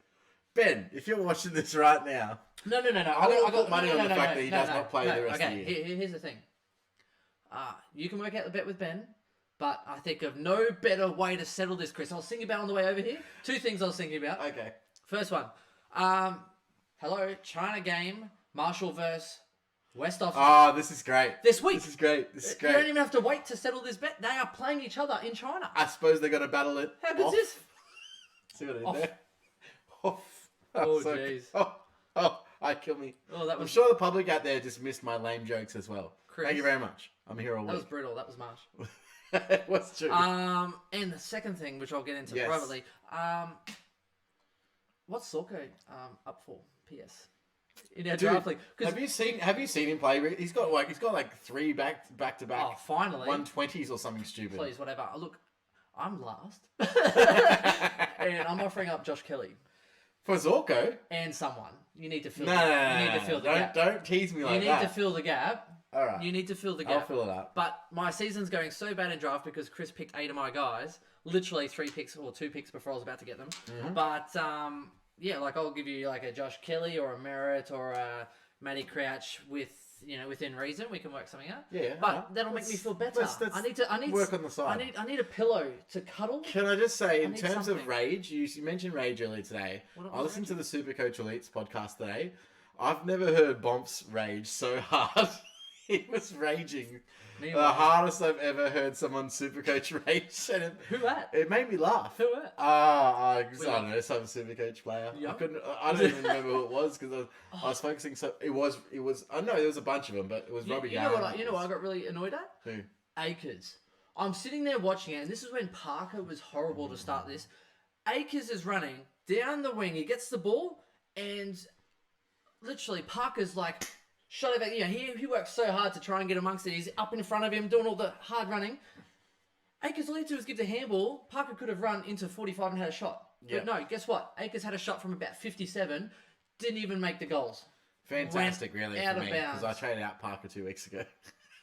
Ben, if you're watching this right now... No. I got money on the fact that he does not play the rest of the year. Okay, here's the thing. You can work out the bet with Ben, but I think of no better way to settle this, Chris. I was thinking about on the way over here. Two things I was thinking about. Okay. First one. Hello, China game, Marshall versus Westhoff. Oh, this is great. This week. This is great. You don't even have to wait to settle this bet. They are playing each other in China. I suppose they're going to battle it. How good's this? See what I did there? Oh, jeez. I kill me. Oh, that was... I'm sure the public out there just missed my lame jokes as well. Chris, thank you very much. I'm here all week. That was brutal. That was Marsh. It was true. And the second thing, which I'll get into privately, what's Sorko up for? PS in our draft league. Have you seen him play? He's got like 3 back to back. Oh, finally. 120s or something stupid. Please, whatever. Look, I'm last, and I'm offering up Josh Kelly for Zorko and someone. You need to fill. No, you need to fill the gap. Don't tease me like that. You need to fill the gap. All right. You need to fill the gap. I'll fill it up. But my season's going so bad in draft because Chris picked 8 of my guys. Literally 3 picks or 2 picks before I was about to get them. Mm-hmm. But yeah, like I'll give you like a Josh Kelly or a Merritt or a Matty Crouch within reason. We can work something out. Yeah. But that'll make me feel better. I need work on the side. I need a pillow to cuddle. Can I just say, in terms of rage, you mentioned rage earlier today. I listened to the SuperCoach Elites podcast today. I've never heard Bomps rage so hard. He was raging. The hardest I've ever heard someone SuperCoach rage. And Who at? It made me laugh. Who at? I don't know, some SuperCoach player. Yeah. I don't even remember who it was because I was focusing. So it was. I know there was a bunch of them, but it was Robbie Garrett. You know what I got really annoyed at? Who? Akers. I'm sitting there watching it, and this is when Parker was horrible to start this. Akers is running down the wing. He gets the ball, and literally Parker's like shot over. He works so hard to try and get amongst it. He's up in front of him doing all the hard running. Akers, all he did was give the handball. Parker could have run into 45 and had a shot. But no, guess what? Akers had a shot from about 57. Didn't even make the goals. Fantastic, really, for me, because I traded out Parker 2 weeks ago.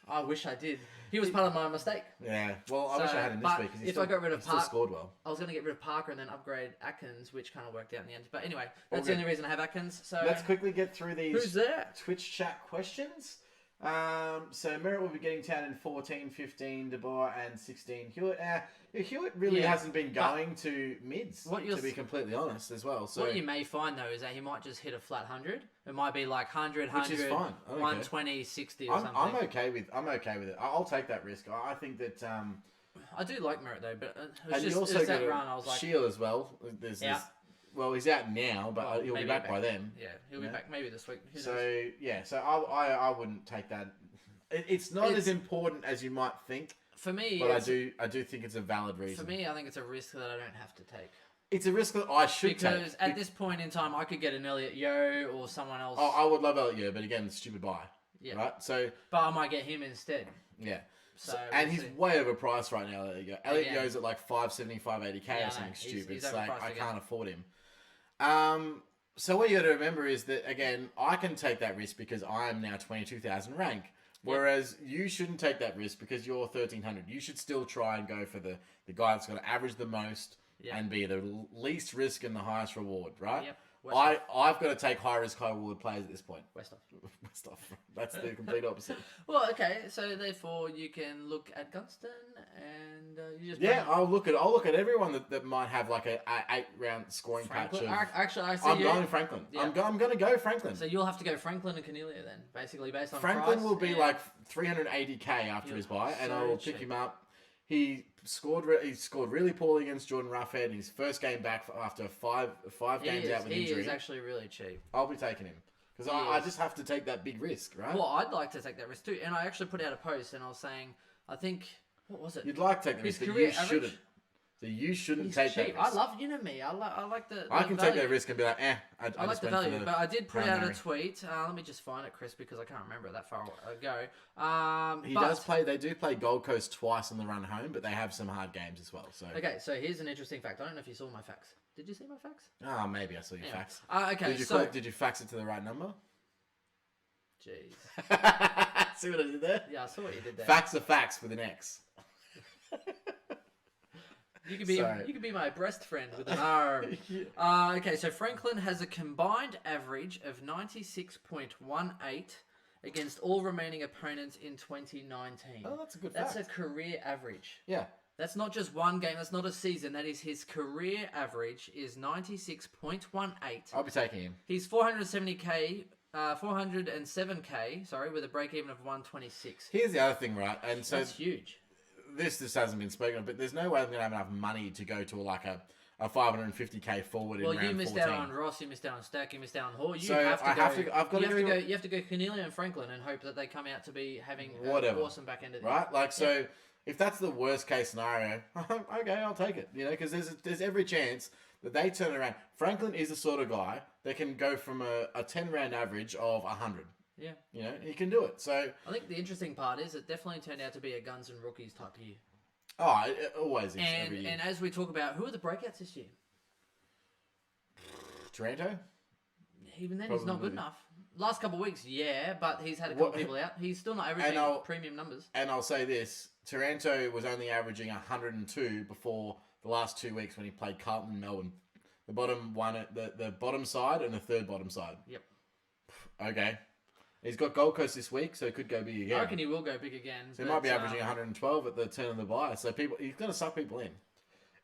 I wish I did. He was part of my mistake. Yeah, well, I wish I had him this week because I got rid of Parker, still scored well. I was going to get rid of Parker and then upgrade Atkins, which kind of worked out in the end. But anyway, that's the only reason I have Atkins. So let's quickly get through these Who's there? Twitch chat questions. So Merritt will be getting 10 in 14, 15, DeBoer, and 16. Hewitt really hasn't been going to mids, to be completely honest, as well. So what you may find, though, is that he might just hit a flat 100. It might be like 100, which is fine. 120, 60 or something. I'm okay with it. I'll take that risk. I think that... I do like Merritt, though, but you also that run, I was like... Shield as well. Well, he's out now, but he'll be back by then. Yeah, he'll be back maybe this week. So I wouldn't take that. It's not as important as you might think. For me, but I do think it's a valid reason. For me, I think it's a risk that I don't have to take. It's a risk that I should take. Because at this point in time, I could get an Elliot Yeo or someone else. Oh, I would love Elliot Yeo, but again, stupid buy. Yeah. Right? But I might get him instead. Yeah. And he's way overpriced right now, Elliot Yeo. Elliot Yeo's at like 570, 580k or something stupid. It's like, I can't afford him. So what you got to remember is that, again, I can take that risk because I am now 22,000 rank. Whereas you shouldn't take that risk because you're 1,300. You should still try and go for the guy that's going to average the most and be the least risk and the highest reward, right? Yep. I've got to take high risk, high reward players at this point. Westhoff. That's the complete opposite. Well, okay, so therefore you can look at Gunston and you just I'll look at everyone that might have like a 8-round scoring patch. Actually, I see I'm going Franklin. Yeah. I'm going to go Franklin. So you'll have to go Franklin and Cornelia then, basically based on Franklin price will be like 380k after his buy, and I will pick him up. He scored really poorly against Jordan Roughhead in his first game back after five games out with injury. He is actually really cheap. I'll be taking him because I just have to take that big risk, right? Well, I'd like to take that risk too, and I actually put out a post and I was saying, I think, what was it? You'd like to take the risk, but you shouldn't. So you shouldn't He's take cheap. that risk. I love, you know me. I like the. I can value. take that risk and be like, I I like just the went for value, but I did put out a primary. tweet. Let me just find it, Chris, because I can't remember it that far ago. Does play. They do play Gold Coast twice on the run home, but they have some hard games as well. So Okay, so here's an interesting fact. I don't know if you saw my facts. Did you see my facts? oh, maybe I saw your Yeah. facts. Okay, Did you fax it to the right number? Jeez. See what I did there? Yeah, I saw what you did there. Facts are facts with an X. You could be my breast friend with an R. Okay, so Franklin has a combined average of 96.18 against all remaining opponents in 2019. Oh, that's a good That's fact. a career average. Yeah. That's not just one game. That's not a season. That is his career average is 96.18. I'll be taking him. He's 407k, sorry, with a break even of 126. Here's the other thing, right? And so That's huge. this just hasn't been spoken of, but there's no way I'm going to have enough money to go to like a 550k forward in round 14. Well, you missed out on Ross, you missed out on Stack, you missed out on Hall. You So have to I go. have to. I've got to go. You have to go Cornelia and Franklin and hope that they come out to be having Whatever. an awesome back end of the Right? Like, so if that's the worst case scenario, okay, I'll take it. You know, because there's every chance that they turn it around. Franklin is the sort of guy that can go from a 10 round average of 100. Yeah. You know, he can do it. So I think the interesting part is it definitely turned out to be a guns and rookies type year. oh, it always is every year. And as we talk about, who are the breakouts this year? Toronto? Even then, he's not good enough. Last couple of weeks, yeah, but he's had a couple people out. He's still not averaging premium numbers. And I'll say this, Toronto was only averaging 102 before the last 2 weeks when he played Carlton and Melbourne. The bottom one, the bottom side and the third bottom side. Yep. Okay. He's got Gold Coast this week, so it could go big again. I reckon he will go big again. So he might be averaging 112 at the turn of the bye. So he's going to suck people in.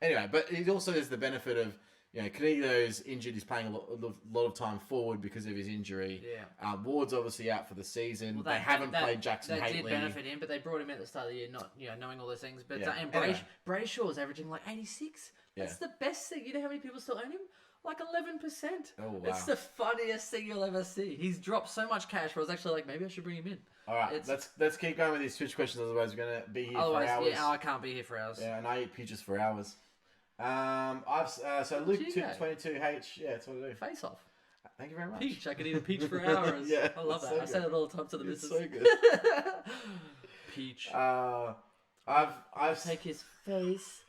Anyway, but he also has the benefit of, you know, Canigo's injured. He's playing a lot of time forward because of his injury. Yeah. Ward's obviously out for the season. Well, they haven't played Jackson That Haitley. did benefit him, but they brought him at the start of the year, not knowing all those things. But Yeah. and Anyway. Brayshaw's averaging like 86. That's the best thing. You know how many people still own him? Like 11%. Oh, wow. It's the funniest thing you'll ever see. He's dropped so much cash where I was actually like, maybe I should bring him in. All right, let's keep going with these Twitch questions. Otherwise, we're going to be here for hours. Yeah, I can't be here for hours. Yeah, and I eat peaches for hours. So Luke 22H. Yeah, that's what I do. Face off. Thank you very much. Peach. I could eat a peach for hours. Yeah, I love that. so I say that all the time to the It's missus. so good. Peach. I've Take his face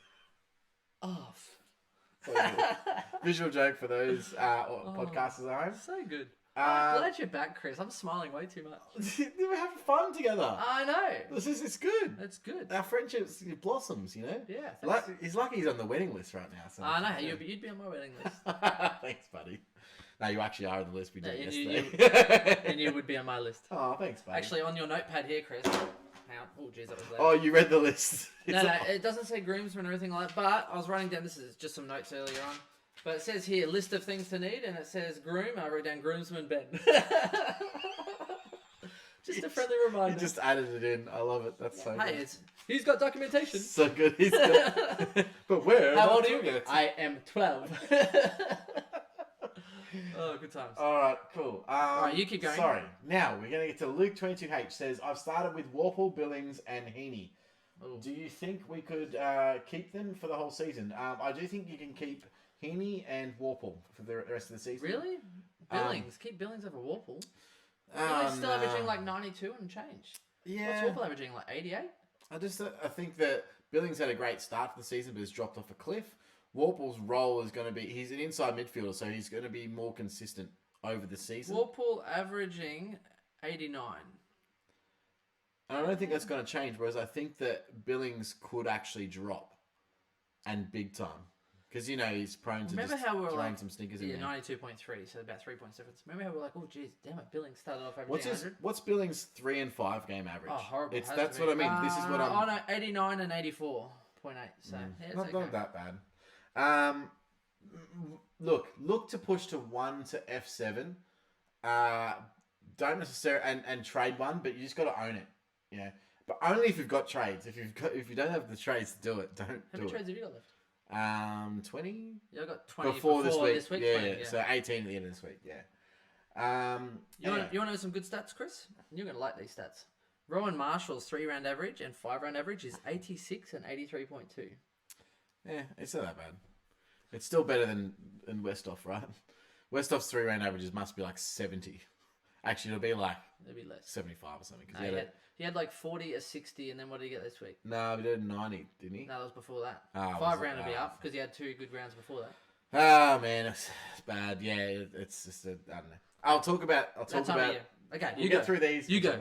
off. so visual joke for those podcasters at home. So good. I'm glad you're back, Chris. I'm smiling way too much. We're having fun together. I know. It's good. That's good. Our friendship blossoms, you know. Yeah. He's lucky he's on the wedding list right now. So I know. You'd be on my wedding list. Thanks, buddy. No, you actually are on the list we did and yesterday. and you would be on my list. Oh, thanks, buddy. Actually, on your notepad here, Chris. Hang on. Oh, jeez, that was loud. Oh, you read the list. No, it doesn't say groomsmen or anything like that, but I was writing down, this is just some notes earlier on, but it says here, list of things to need, and it says groom, I wrote down groomsman Ben. Just a friendly reminder. You just added it in. I love it. That's so good. He's got documentation. So good. He's good. But where? How old are you? I am 12. Oh, good times. All right, cool. Alright, you keep going. Sorry. Now, we're going to get to Luke 22H says, I've started with Warple, Billings, and Heaney. Ooh. Do you think we could keep them for the whole season? I do think you can keep Heaney and Warple for the rest of the season. Really? Billings. Keep Billings over Warple. Billings still averaging like 92 and change. Yeah. What's Warple averaging? Like 88? I think that Billings had a great start to the season, but has dropped off a cliff. Warple's role is going to be, he's an inside midfielder, so he's going to be more consistent over the season. Warple averaging 89. And I don't think that's going to change, whereas I think that Billings could actually drop. And big time. Because, you know, he's prone to Remember just how we were throwing like, some stinkers in there. 92.3, so about 3 points difference. Remember how we were like, oh, geez, damn it, Billings started off averaging 100? What's Billings' 3 and 5 game average? Oh, horrible. That's what I mean. This is what I'm... Oh, no, 89 and 84.8. So, yeah, it's not okay. that bad. Look to push to 1 to F7. Don't necessarily and trade one, but you just got to own it. Yeah, but only if you've got trades. If you don't have the trades to do it, don't do it. How many trades have you got left? 20. Yeah, I got 20 before this week. Yeah, 20, yeah. So 18 at the end of this week. Yeah. You want to know some good stats, Chris? You're going to like these stats. Rowan Marshall's 3-round average and 5-round average is 86 and 83.2. Yeah, it's not that bad. It's still better than Westhoff, right? Westhoff's 3-round averages must be like 70. Actually, it'll be like Maybe less. 75 or something. No, he had like 40, a 60, and then what did he get this week? No, he did 90, didn't he? No, that was before that. Oh, 5 round would be up because he had 2 good rounds before that. Ah, man, it's bad. Yeah, it's just I don't know. I'll talk about. Okay, you get through these. You go.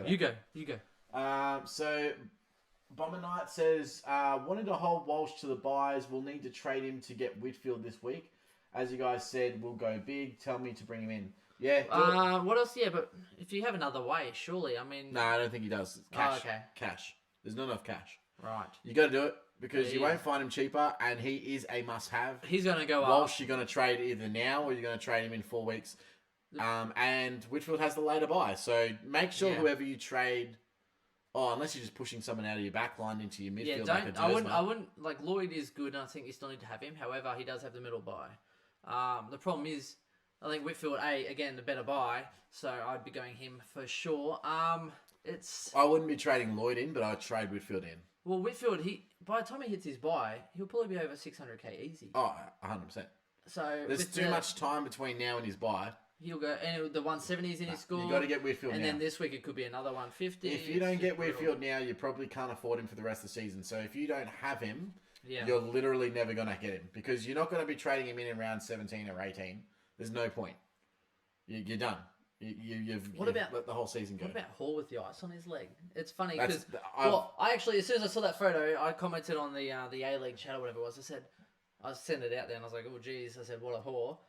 So Bomber Knight says, wanted to hold Walsh to the buys. We'll need to trade him to get Whitfield this week. As you guys said, we'll go big. Tell me to bring him in. Yeah. What else? Yeah, but if you have another way, surely. I mean. No, I don't think he does. It's cash. Oh, okay. Cash. There's not enough cash. Right. You got to do it because you won't find him cheaper, and he is a must-have. He's going to go Walsh, you're going to trade either now or you're going to trade him in 4 weeks. And Whitfield has the later buy. So make sure whoever you trade. Oh, unless you're just pushing someone out of your back line into your midfield. Yeah, I wouldn't like Lloyd is good, and I think you still need to have him. However, he does have the middle buy. The problem is, I think Whitfield again the better buy, so I'd be going him for sure. I wouldn't be trading Lloyd in, but I'd trade Whitfield in. Well, Whitfield, by the time he hits his buy, he'll probably be over 600k easy. Oh, 100%. So there's too much time between now and his buy. He'll go, and the 170s in his score. You got to get Whitfield and now. then this week it could be another 150. If you don't get Whitfield now, you probably can't afford him for the rest of the season. So if you don't have him, you're literally never going to get him because you're not going to be trading him in round 17 or 18. There's no point. You're done. You've let the whole season go. What about Hall with the ice on his leg? It's funny because I actually, as soon as I saw that photo, I commented on the A-League chat or whatever it was. I sent it out there and I was like, oh geez, I said, what a whore.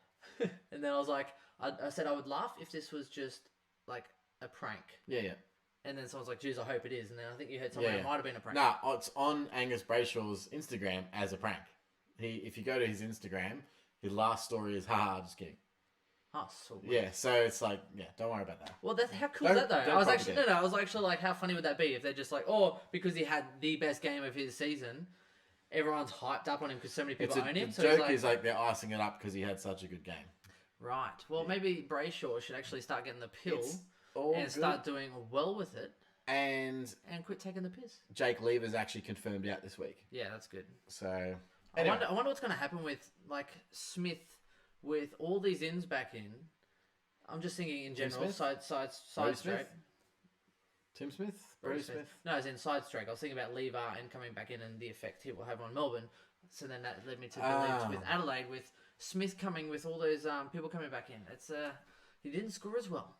And then I was like, I said I would laugh if this was just like a prank. Yeah. And then someone's like, geez, I hope it is. And then I think you heard somewhere it might have been a prank. Nah, it's on Angus Brayshaw's Instagram as a prank. If you go to his Instagram, his last story is, haha, just kidding. Oh, sweet. Yeah, so it's like, don't worry about that. Well, how cool is that though? I was actually like, how funny would that be if they're just like, because he had the best game of his season, everyone's hyped up on him because so many people own him. The joke is like they're icing it up because he had such a good game. Right. Well, maybe Brayshaw should actually start getting the pill and start doing well with it. And quit taking the piss. Jake Lever's actually confirmed out this week. Yeah, that's good. So anyway. I wonder what's going to happen with like Smith with all these ins back in. I'm just thinking in general, side stroke. Tim Smith? Bruce Smith? No, as in side stroke. I was thinking about Lever and coming back in and the effect he will have on Melbourne. So then that led me to believe with Adelaide, with Smith coming with all those people coming back in. He didn't score as well.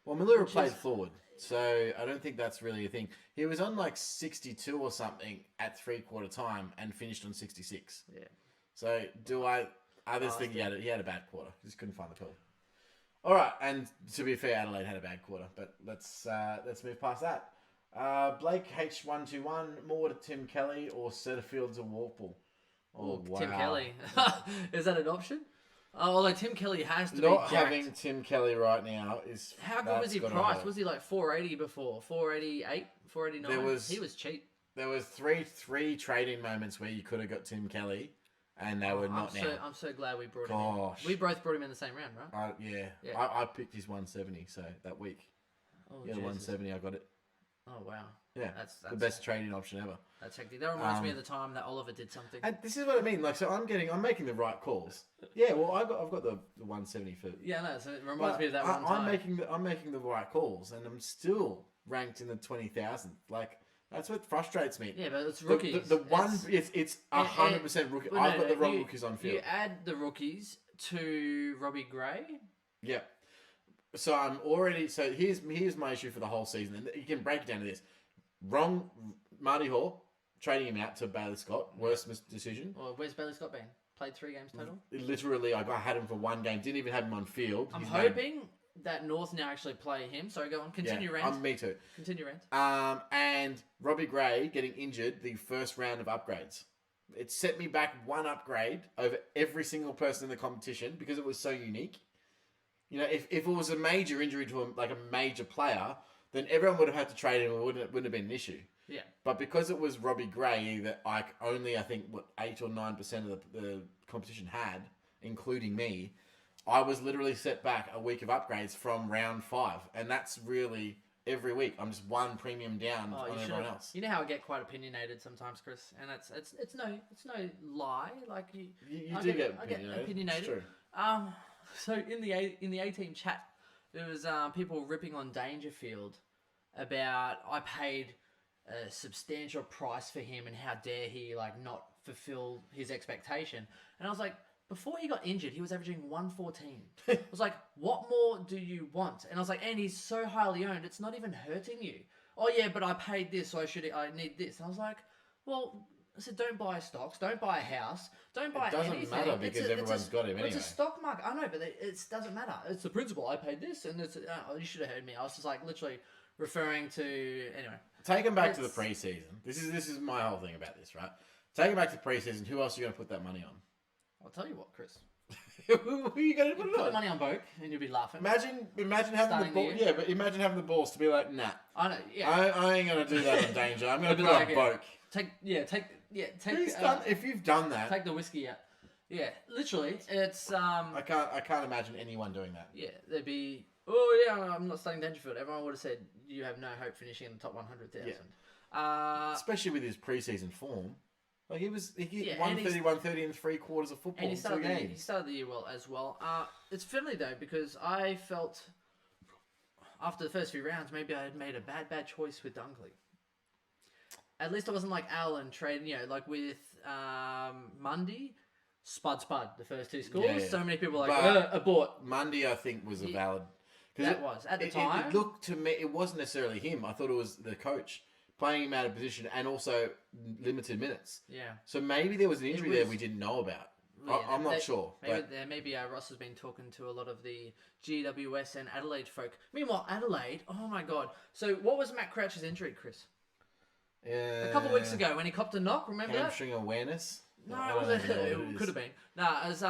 Well, Miller played forward, so I don't think that's really a thing. He was on like 62 or something at 3/4 time and finished on 66. Yeah. So others think he had a bad quarter. Just couldn't find the pill. All right, and to be fair, Adelaide had a bad quarter, but let's move past that. Blake H121, more to Tim Kelly or Setterfields or Warple? Oh, wow. Tim Kelly. Is that an option? Although Tim Kelly has to not be having Tim Kelly right now is how good was he priced? Was he like 480 before? 488, 489? He was cheap. There was three trading moments where you could have got Tim Kelly, and they were not now. I'm so glad we brought him in. We both brought him in the same round, right? Yeah. I picked his 170 so that week. Oh, yeah, 170. I got it. Oh wow. Yeah, that's the best trading option ever. That's hectic. That reminds me of the time that Oliver did something. And this is what I mean. Like, so I'm making the right calls. Yeah, well, I've got the 170 for. Yeah, no. So it reminds me of that one time. I'm making the right calls, and I'm still ranked in the 20,000. Like, that's what frustrates me. Yeah, but it's rookies. It's 100% rookie. I've got the wrong rookies on field. You add the rookies to Robbie Gray. Yeah. So I'm already. So here's my issue for the whole season, and you can break it down to this. Wrong, Marty Hall, trading him out to Bailey Scott. Worst decision. Well, where's Bailey Scott been? Played 3 games total? Literally, I had him for 1 game. Didn't even have him on field. I'm hoping that North now actually play him. Sorry, go on. Continue, Rand. Me too. Continue, Rand. And Robbie Gray getting injured the first round of upgrades. It set me back 1 upgrade over every single person in the competition because it was so unique. You know, if it was a major injury to a major player, then everyone would have had to trade him. It wouldn't have been an issue. Yeah. But because it was Robbie Gray that I think 8 or 9% of the competition had, including me, I was literally set back a week of upgrades from round 5, and that's really every week. I'm just one premium down Oh, on everyone else. You know how I get quite opinionated sometimes, Chris, and it's no lie. Like You I do get I get opinionated. opinionated. It's true. So in the A team chat, there was people ripping on Dangerfield about I paid a substantial price for him and how dare he like not fulfill his expectation. And I was like, before he got injured, he was averaging 114. I was like, what more do you want? And I was like, and he's so highly owned, it's not even hurting you. Oh yeah, but I paid this, so I need this. And I was like, well, I said, don't buy stocks, don't buy a house, don't buy anything. It doesn't matter because everyone's got him anyway. It's a stock market. I know, but it doesn't matter. It's the principle. I paid this, and it's you should have heard me. I was just like literally referring to anyway. Take him back to the preseason. This is my whole thing about this, right? Take him back to preseason. Who else are you going to put that money on? I'll tell you what, Chris. Who are you going to put it Put on? the money on Boak, and you'll be laughing. Imagine having the ball. Yeah, but imagine having the balls to be like, nah. I know. Yeah. I ain't going to do that on Danger. I'm going to It'd put be on like, Boak. Take. If you've done that, take the whiskey out. Yeah, literally, it's I can't imagine anyone doing that. Yeah, there'd be. Oh yeah, I'm not starting Dangerfield. Everyone would have said you have no hope finishing in the top 100,000. Yeah. Especially with his preseason form. Like he 130 in 3 quarters of football. And he started, games. he started the year well as well. It's fiddly though because I felt after the first few rounds maybe I had made a bad choice with Dunkley. At least I wasn't like Alan trading, like with Mundy, Spud, the first 2 scores. Yeah. So many people were like, abort. Mundy, I think, was a valid. That was at the time. It looked to me, it wasn't necessarily him. I thought it was the coach playing him out of position and also limited minutes. Yeah. So maybe there was an injury there we didn't know about. Yeah, I'm not sure. Maybe Ross has been talking to a lot of the GWS and Adelaide folk. Meanwhile, Adelaide, oh my God. So what was Matt Crouch's injury, Chris? A couple of weeks ago when he copped a knock, remember hamstring awareness? No, it could have been. No, as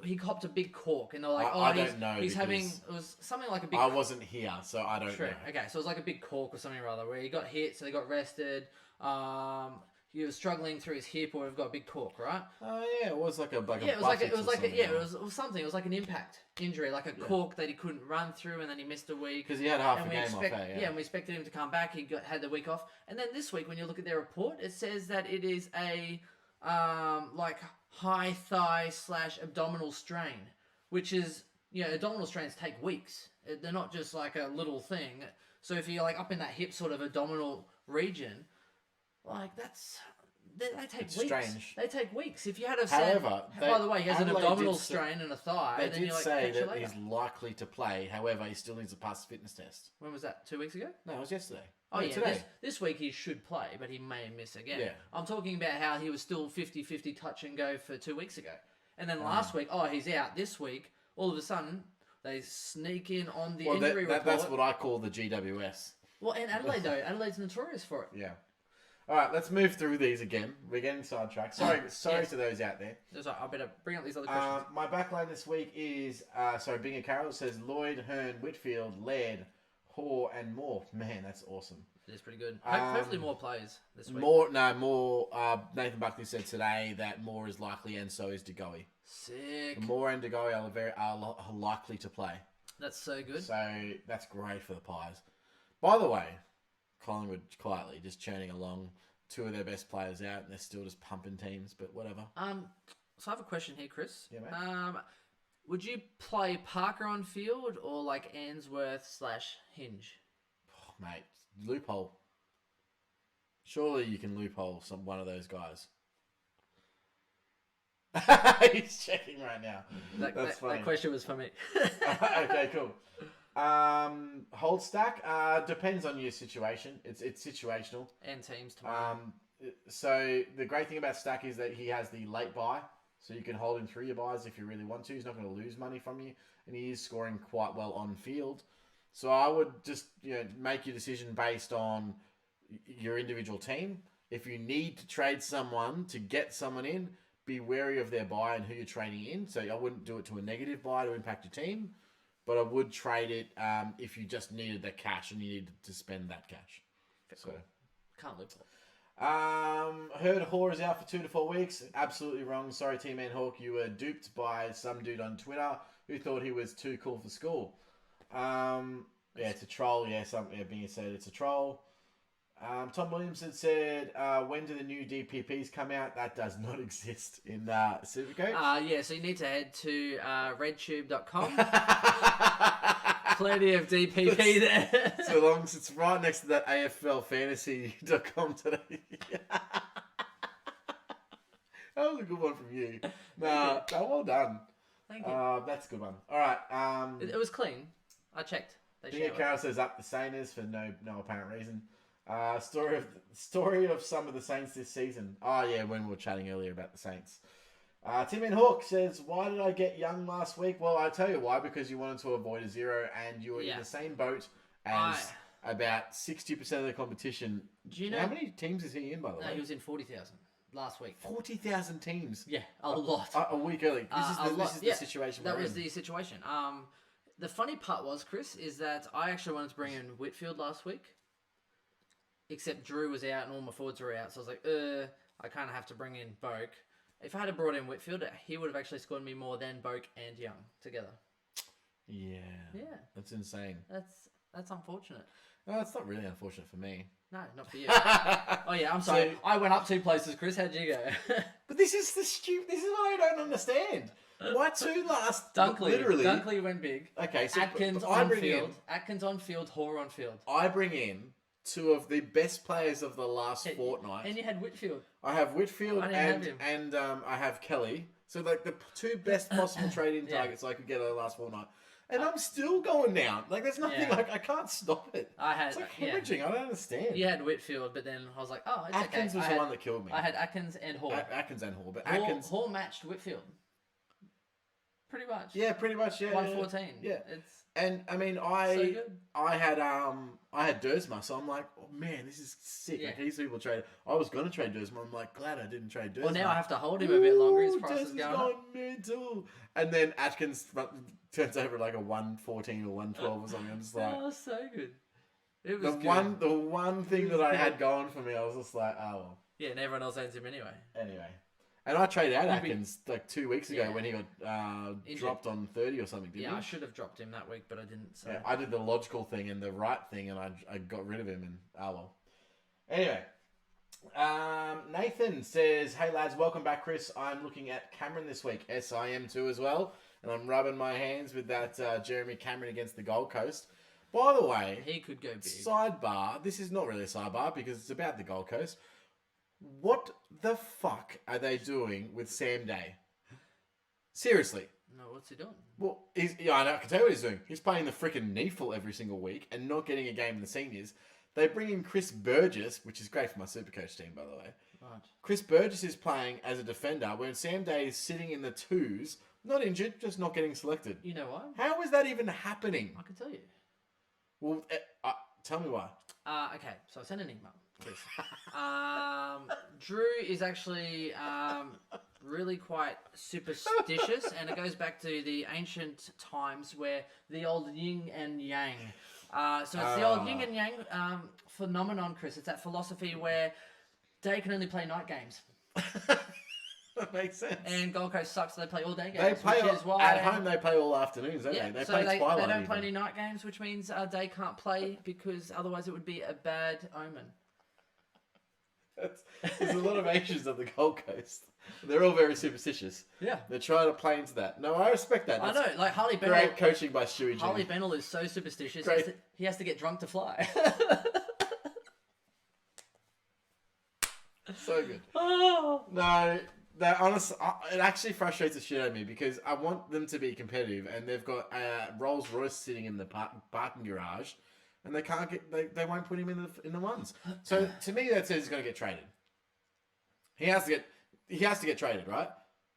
he copped a big cork, and they're like, I don't know. He's having it was something like a big. I wasn't here, so I don't know. Okay, so it was like a big cork or something or other, where he got hit, so they got rested. He was struggling through his hip, or he got a big cork, right? Oh yeah, it was like a it was something. It was like an impact injury, like a cork that he couldn't run through, and then he missed a week because he had half a game off. And we expected him to come back. He had the week off, and then this week, when you look at their report, it says that it is a like high thigh / abdominal strain, which is abdominal strains take weeks. They're not just like a little thing. So if you're like up in that hip sort of abdominal region, like they take weeks. Strange. They take weeks. If you had a by the way, he has an abdominal strain and a thigh. They then did you're like, say that he's likely to play. However, he still needs to pass the fitness test. When was that? 2 weeks ago? No, it was yesterday. Oh yeah, today. This week he should play, but he may miss again. Yeah. I'm talking about how he was still 50-50 touch and go for 2 weeks ago. And then last week, he's out. This week, all of a sudden, they sneak in on the injury report. That's what I call the GWS. Well, and Adelaide, though. Adelaide's notorious for it. Yeah. All right, let's move through these again. We're getting sidetracked. Sorry to those out there. I better bring up these other questions. My backline this week is, Binga Carroll says Lloyd, Hearn, Whitfield, Laird, Hoare, and Moore. Man, that's awesome. It is pretty good. Hopefully more players this week. More. Nathan Buckley said today that Moore is likely, and so is DeGoey. Sick. Moore and DeGoey are likely to play. That's so good. So that's great for the Pies. By the way, Collingwood quietly just churning along. 2 of their best players out, and they're still just pumping teams. But whatever. So I have a question here, Chris. Yeah, mate. Would you play Parker on field or like Ainsworth / Hinge? Oh, mate, loophole. Surely you can loophole one of those guys. He's checking right now. That's funny. That question was for me. Okay, cool. Hold stack depends on your situation. It's situational. And teams tomorrow. So the great thing about stack is that he has the late buy, so you can hold him through your buys if you really want to. He's not going to lose money from you, and he is scoring quite well on field. So I would just make your decision based on your individual team. If you need to trade someone to get someone in, be wary of their buy and who you're trading in. So I wouldn't do it to a negative buy to impact your team, but I would trade it if you just needed the cash and you needed to spend that cash. Cool. Can't loophole. Heard Hoare is out for 2 to 4 weeks. Absolutely wrong. Sorry, T-Man Hawk. You were duped by some dude on Twitter who thought he was too cool for school. Yeah, it's a troll. Yeah, being said it's a troll. Tom Williamson said, when do the new DPPs come out? That does not exist in SuperCoach. Yeah, so you need to head to redtube.com. Plenty of DPP there. So long as it's right next to that AFL fantasy.com today. That was a good one from you. No, well done. Thank you. That's a good one. All right. It was clean. I checked. Big Carol says up the Sainers for no apparent reason. Story of some of the Saints this season. Oh yeah, when we were chatting earlier about the Saints. Tim and Hawk says, why did I get Young last week? Well, I'll tell you why, because you wanted to avoid a 0 and you were in the same boat as about 60% of the competition. Do you know how many teams is he in, by the way? No, he was in 40,000 last week. 40,000 teams? Yeah, a lot. A week early. This is the situation that we're was in. the situation. The funny part was, Chris, is that I actually wanted to bring in Whitfield last week. Except Drew was out and all my forwards were out. So I was like, I kind of have to bring in Boak. If I had brought in Whitfield, he would have actually scored me more than Boak and Young together. Yeah. Yeah. That's insane. That's unfortunate. No, it's not really unfortunate for me. No, not for you. Oh yeah, I'm sorry. I went up 2 places, Chris. How'd you go? But this is this is what I don't understand. Why 2 last? Dunkley. Literally. Dunkley went big. Okay, so Atkins on field. Atkins on field. Hoare on field. I bring in 2 of the best players of the last fortnight. And you had Whitfield. I have Whitfield and I have Kelly. So like the 2 best possible trading targets I could get over the last fortnight. And I'm still going down. Like there's nothing I can't stop it. It's like hemorrhaging. I don't understand. You had Whitfield, but then I was like, oh, it's Atkins was the one that killed me. I had Atkins and Hoare. Atkins and Hoare, but Atkins Hoare matched Whitfield. Pretty much. Yeah, pretty much. Yeah, 114. Yeah. It's and I mean, I had Dersma, so I'm like, oh man, this is sick. Yeah. Like these people trade. I was gonna trade Dersma. I'm like, glad I didn't trade Dersma. Well, now I have to hold him a bit longer. His price is Dersma's going gone up. mental. And then Atkins turns over like a 114 or 112 or something. I'm just like, oh, so good. It was the one thing that I had going for me, I was just like, oh well. Yeah, and everyone else owns him anyway. Anyway. And I traded out Atkins like 2 weeks ago when he got dropped on 30 or something, didn't he? I should have dropped him that week, but I didn't. So. Yeah, I did the logical thing and the right thing, and I got rid of him, and well. Anyway, Nathan says, hey lads, welcome back, Chris. I'm looking at Cameron this week. Yes, I am too as well. And I'm rubbing my hands with that Jeremy Cameron against the Gold Coast. By the way, he could go big. Sidebar, this is not really a sidebar because it's about the Gold Coast. What the fuck are they doing with Sam Day? Seriously. No, what's he doing? Well, I know, I can tell you what he's doing. He's playing the freaking NEFL every single week and not getting a game in the seniors. They bring in Chris Burgess, which is great for my SuperCoach team, by the way. Right. Chris Burgess is playing as a defender, when Sam Day is sitting in the 2s, not injured, just not getting selected. You know why? How is that even happening? I can tell you. Well, tell me why. Okay, so I sent an email. Drew is actually really quite superstitious, and it goes back to the ancient times where the old yin and yang. So it's the old yin and yang phenomenon, Chris. It's that philosophy where day can only play night games. That makes sense. And Gold Coast sucks, so they play all day games. They play which is why at home. They play all afternoons, don't they? They play twilight. They don't play any night games, which means day can't play because otherwise it would be a bad omen. There's a lot of Asians on the Gold Coast. They're all very superstitious. Yeah. They're trying to play into that. No, I respect that. I know, like Harley Bennell. Great coaching by Stewie G. Harley Bennell is so superstitious. He has to get drunk to fly. So good. Oh. No, honestly, it actually frustrates the shit out of me because I want them to be competitive, and they've got Rolls Royce sitting in the parking garage. And they can't get. They won't put him in the ones. So to me, that says he's going to get traded. He has to get traded, right?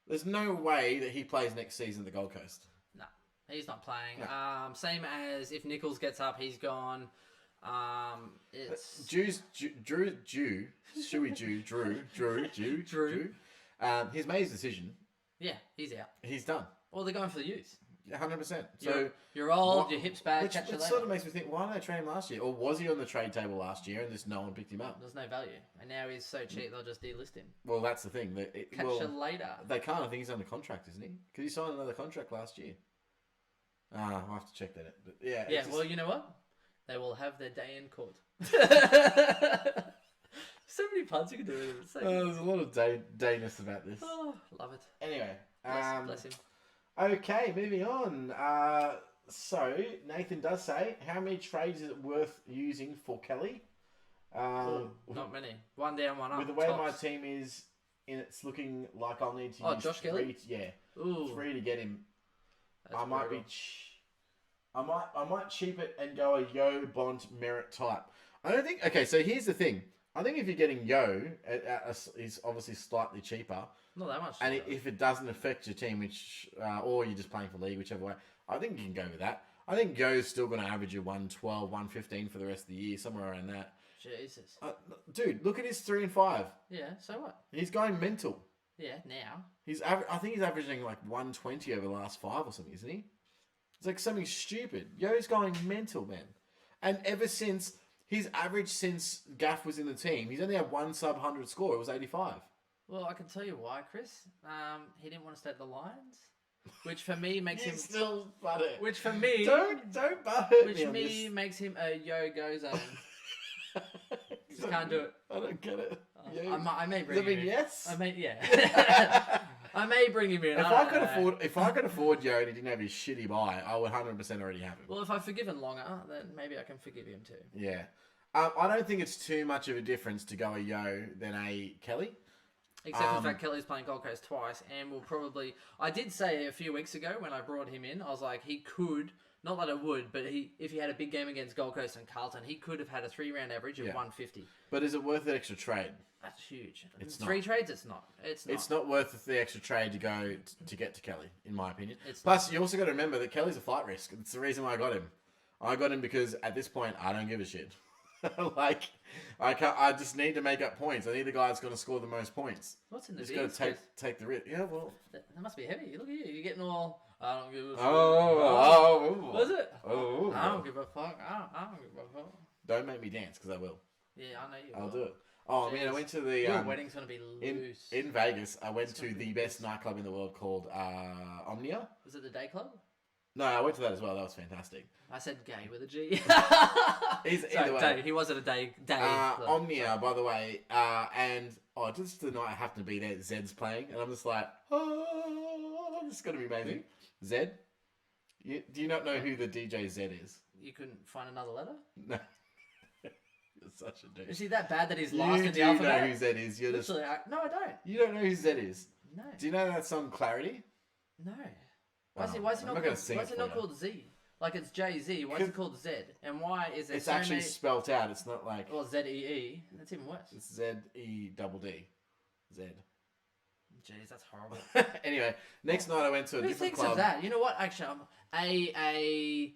There's no way that he plays next season at the Gold Coast. No, he's not playing. No. Same as if Nichols gets up, he's gone. It's Drew. He's made his decision. Yeah, he's out. He's done. Well, they're going for the youth. 100%. So you're old, your hips bad, catch you later. Sort of makes me think, why did they trade him last year? Or was he on the trade table last year and just no one picked him up? There's no value. And now he's so cheap, they'll just delist him. Well, that's the thing. Catch you later. They can't. I think he's under contract, isn't he? Because he signed another contract last year. I'll have to check that out. But yeah. Yeah, well, you know what? They will have their day in court. So many puns you can do with it. So there's a lot of dayness about this. oh, love it. Anyway, Bless him. Okay, moving on. So Nathan does say, how many trades is it worth using for Kelly? Not many. One down, one up. With the way tops. my team is, it's looking like I'll need to use Josh Kelly? three to get him. That's I might brutal. I might cheap it and go a Yo Bond merit type. I don't think. Okay, so here's the thing. I think if you're getting Yo, is obviously slightly cheaper. Not that much. And if it doesn't affect your team, which or you're just playing for league, whichever way, I think you can go with that. I think Yo's still going to average you 112, 115 for the rest of the year, somewhere around that. Jesus. Dude, look at his 3 and 5. Yeah, so what? He's going mental. Yeah, now. I think he's averaging like 120 over the last 5 or something, isn't he? It's like something stupid. Yo's going mental, man. And ever since his average since Gaff was in the team, he's only had one sub 100 score. It was 85. Well, I can tell you why, Chris. He didn't want to stay at the Lions, which for me makes him still butter. Which for me don't butter which me makes him a yo-go zone. Just can't do it. I don't get it. I may bring him in. Yes. I may, yeah. I may bring him in. If I could afford Yo and he didn't have his shitty buy, I would 100% already have him. Well, if I've forgiven Longer, then maybe I can forgive him too. Yeah. I don't think it's too much of a difference to go a Yo than a Kelly. Except for the fact Kelly's playing Gold Coast twice and will probably... I did say a few weeks ago when I brought him in, I was like, he could... Not that I would, but if he had a big game against Gold Coast and Carlton, he could have had a 3-round average of 150. But is it worth the extra trade? That's huge. It's Three not. trades, it's not. It's not. It's not worth the extra trade to go to get to Kelly, in my opinion. It's Plus, you also got to remember that Kelly's a flight risk. It's the reason why I got him. I got him because at this point, I don't give a shit. Like, I just need to make up points. I need the guy that's going to score the most points. What's in the Just got to take the risk. Yeah, well. That must be heavy. Look at you. You're getting all... I don't give a fuck. Was it? Oh. I don't give a fuck. I don't give a fuck. Don't make me dance, because I will. Yeah, I know you I'll will. do it. Oh, man, I went to the... Your wedding's going to be loose. In Vegas, I went to the best nightclub in the world called Omnia. Was it the day club? No, I went to that as well. That was fantastic. I said gay with a G. Either way. Day. He was at a day. Omnia, by the way, and just the night I happened to be there, Zed's playing, and I'm just like, this is going to be amazing. Zed? Do you not know who the DJ Zed is? You couldn't find another letter? No. You're such a douche. Is he that bad that he's last in the You alphabet? know who Zed is. You're just... No, I don't. You don't know who Zed is? No. Do you know that song Clarity? No. Why is he not called Z? Like it's Jay-Z. Why is it called Z? And why is it It's actually spelt out. It's not like... Well, Z-E-E. That's even worse. It's Z-E-D-D. Zed. Jeez, that's horrible. Anyway, next night I went to a different thinks club. of that? You know what? Actually, A-Y-Y-Y.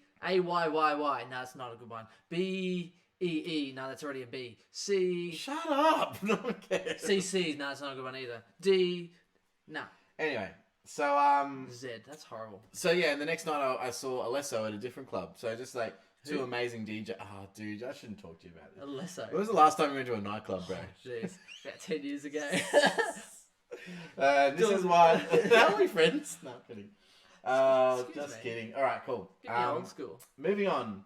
No, that's not a good one. B-E-E. No, that's already a B. C. Shut up. No one cares. C-C. No, that's not a good one either. D. No. Anyway, so Z. That's horrible. So yeah, and the next night I saw Alesso at a different club. So just like two amazing DJ. Oh, dude, I shouldn't talk to you about this. Alesso. When was the last time you went to a nightclub, bro? Jeez, about 10 years ago. This is why. Are we friends? No, I'm kidding. Excuse Just me. kidding. All right, cool. Get me old school. Moving on.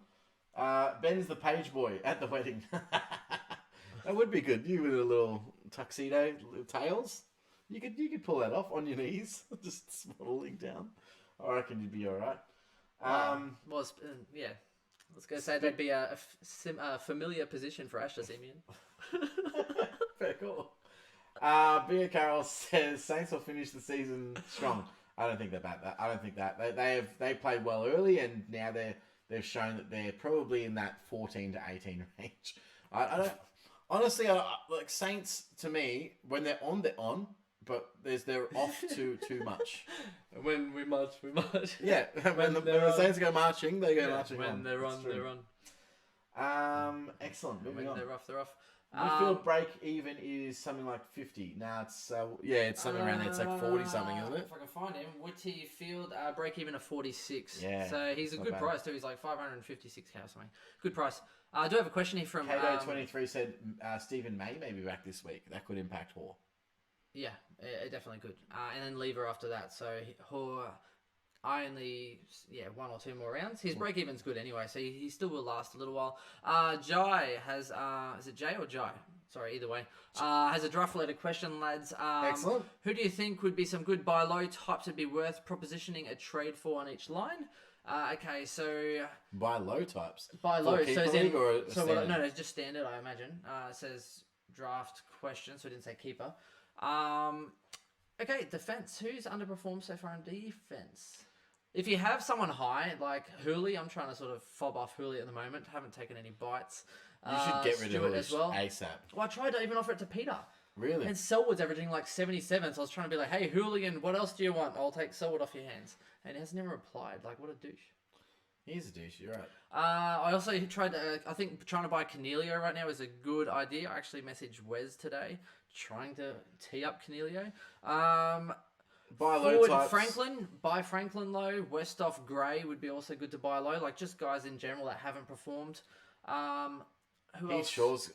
Ben's the page boy at the wedding. That would be good. You with a little tuxedo, little tails. You could pull that off on your knees, just swaddling down. I reckon you'd be all right. Yeah. I was going to say that'd be a familiar position for Ash to see me in. Very cool. Bia Carroll says Saints will finish the season strong. I don't think they're about that. I don't think that they played well early, and now they've shown that they're probably in that 14 to 18 range. I don't honestly. Like Saints to me, when they're on, but they're off too much. When we march. Yeah, when the Saints go marching, they go marching. When they're on, they're on. Excellent. Moving When on. they're off, they're off. Midfield break even is something like 50. Now it's it's something around there. It's like 40 something, isn't it? If I can find him, Whitty Field break even of 46. Yeah, so he's a good bad. price too. He's like 556k or something. Good price. I do have a question here from Kato23 said Stephen May may be back this week. That could impact Hoare. Yeah, it definitely could. And then Lever after that. So Hoare only 1 or 2 more rounds. His break even's good anyway, so he still will last a little while. Jai has is it Jay or Jai? Sorry, either way. Has a draft-related question, lads. Excellent. Who do you think would be some good buy low types that'd be worth propositioning a trade for on each line? Okay, so Buy low types. buy low. For So, keeper league or a no, standard? it's just standard, I imagine. It says draft question, so it didn't say keeper. Okay, defense. Who's underperformed so far in defense? If you have someone high, like Hooley, I'm trying to sort of fob off Hooley at the moment. Haven't taken any bites. You should get rid Stewart of Hooley as well. ASAP. Well, I tried to even offer it to Peter. Really? And Selwood's averaging like 77, so I was trying to be like, hey, Hooligan, what else do you want? I'll take Selwood off your hands. And he has never replied. Like, what a douche. He's a douche, you're right. I also tried to, I think trying to buy Cornelio right now is a good idea. I actually messaged Wes today, trying to tee up Cornelio. Buy low Forward types. Franklin, buy Franklin low. Westhoff Gray would be also good to buy low. Like just guys in general that haven't performed. Who Heath else? Shaw's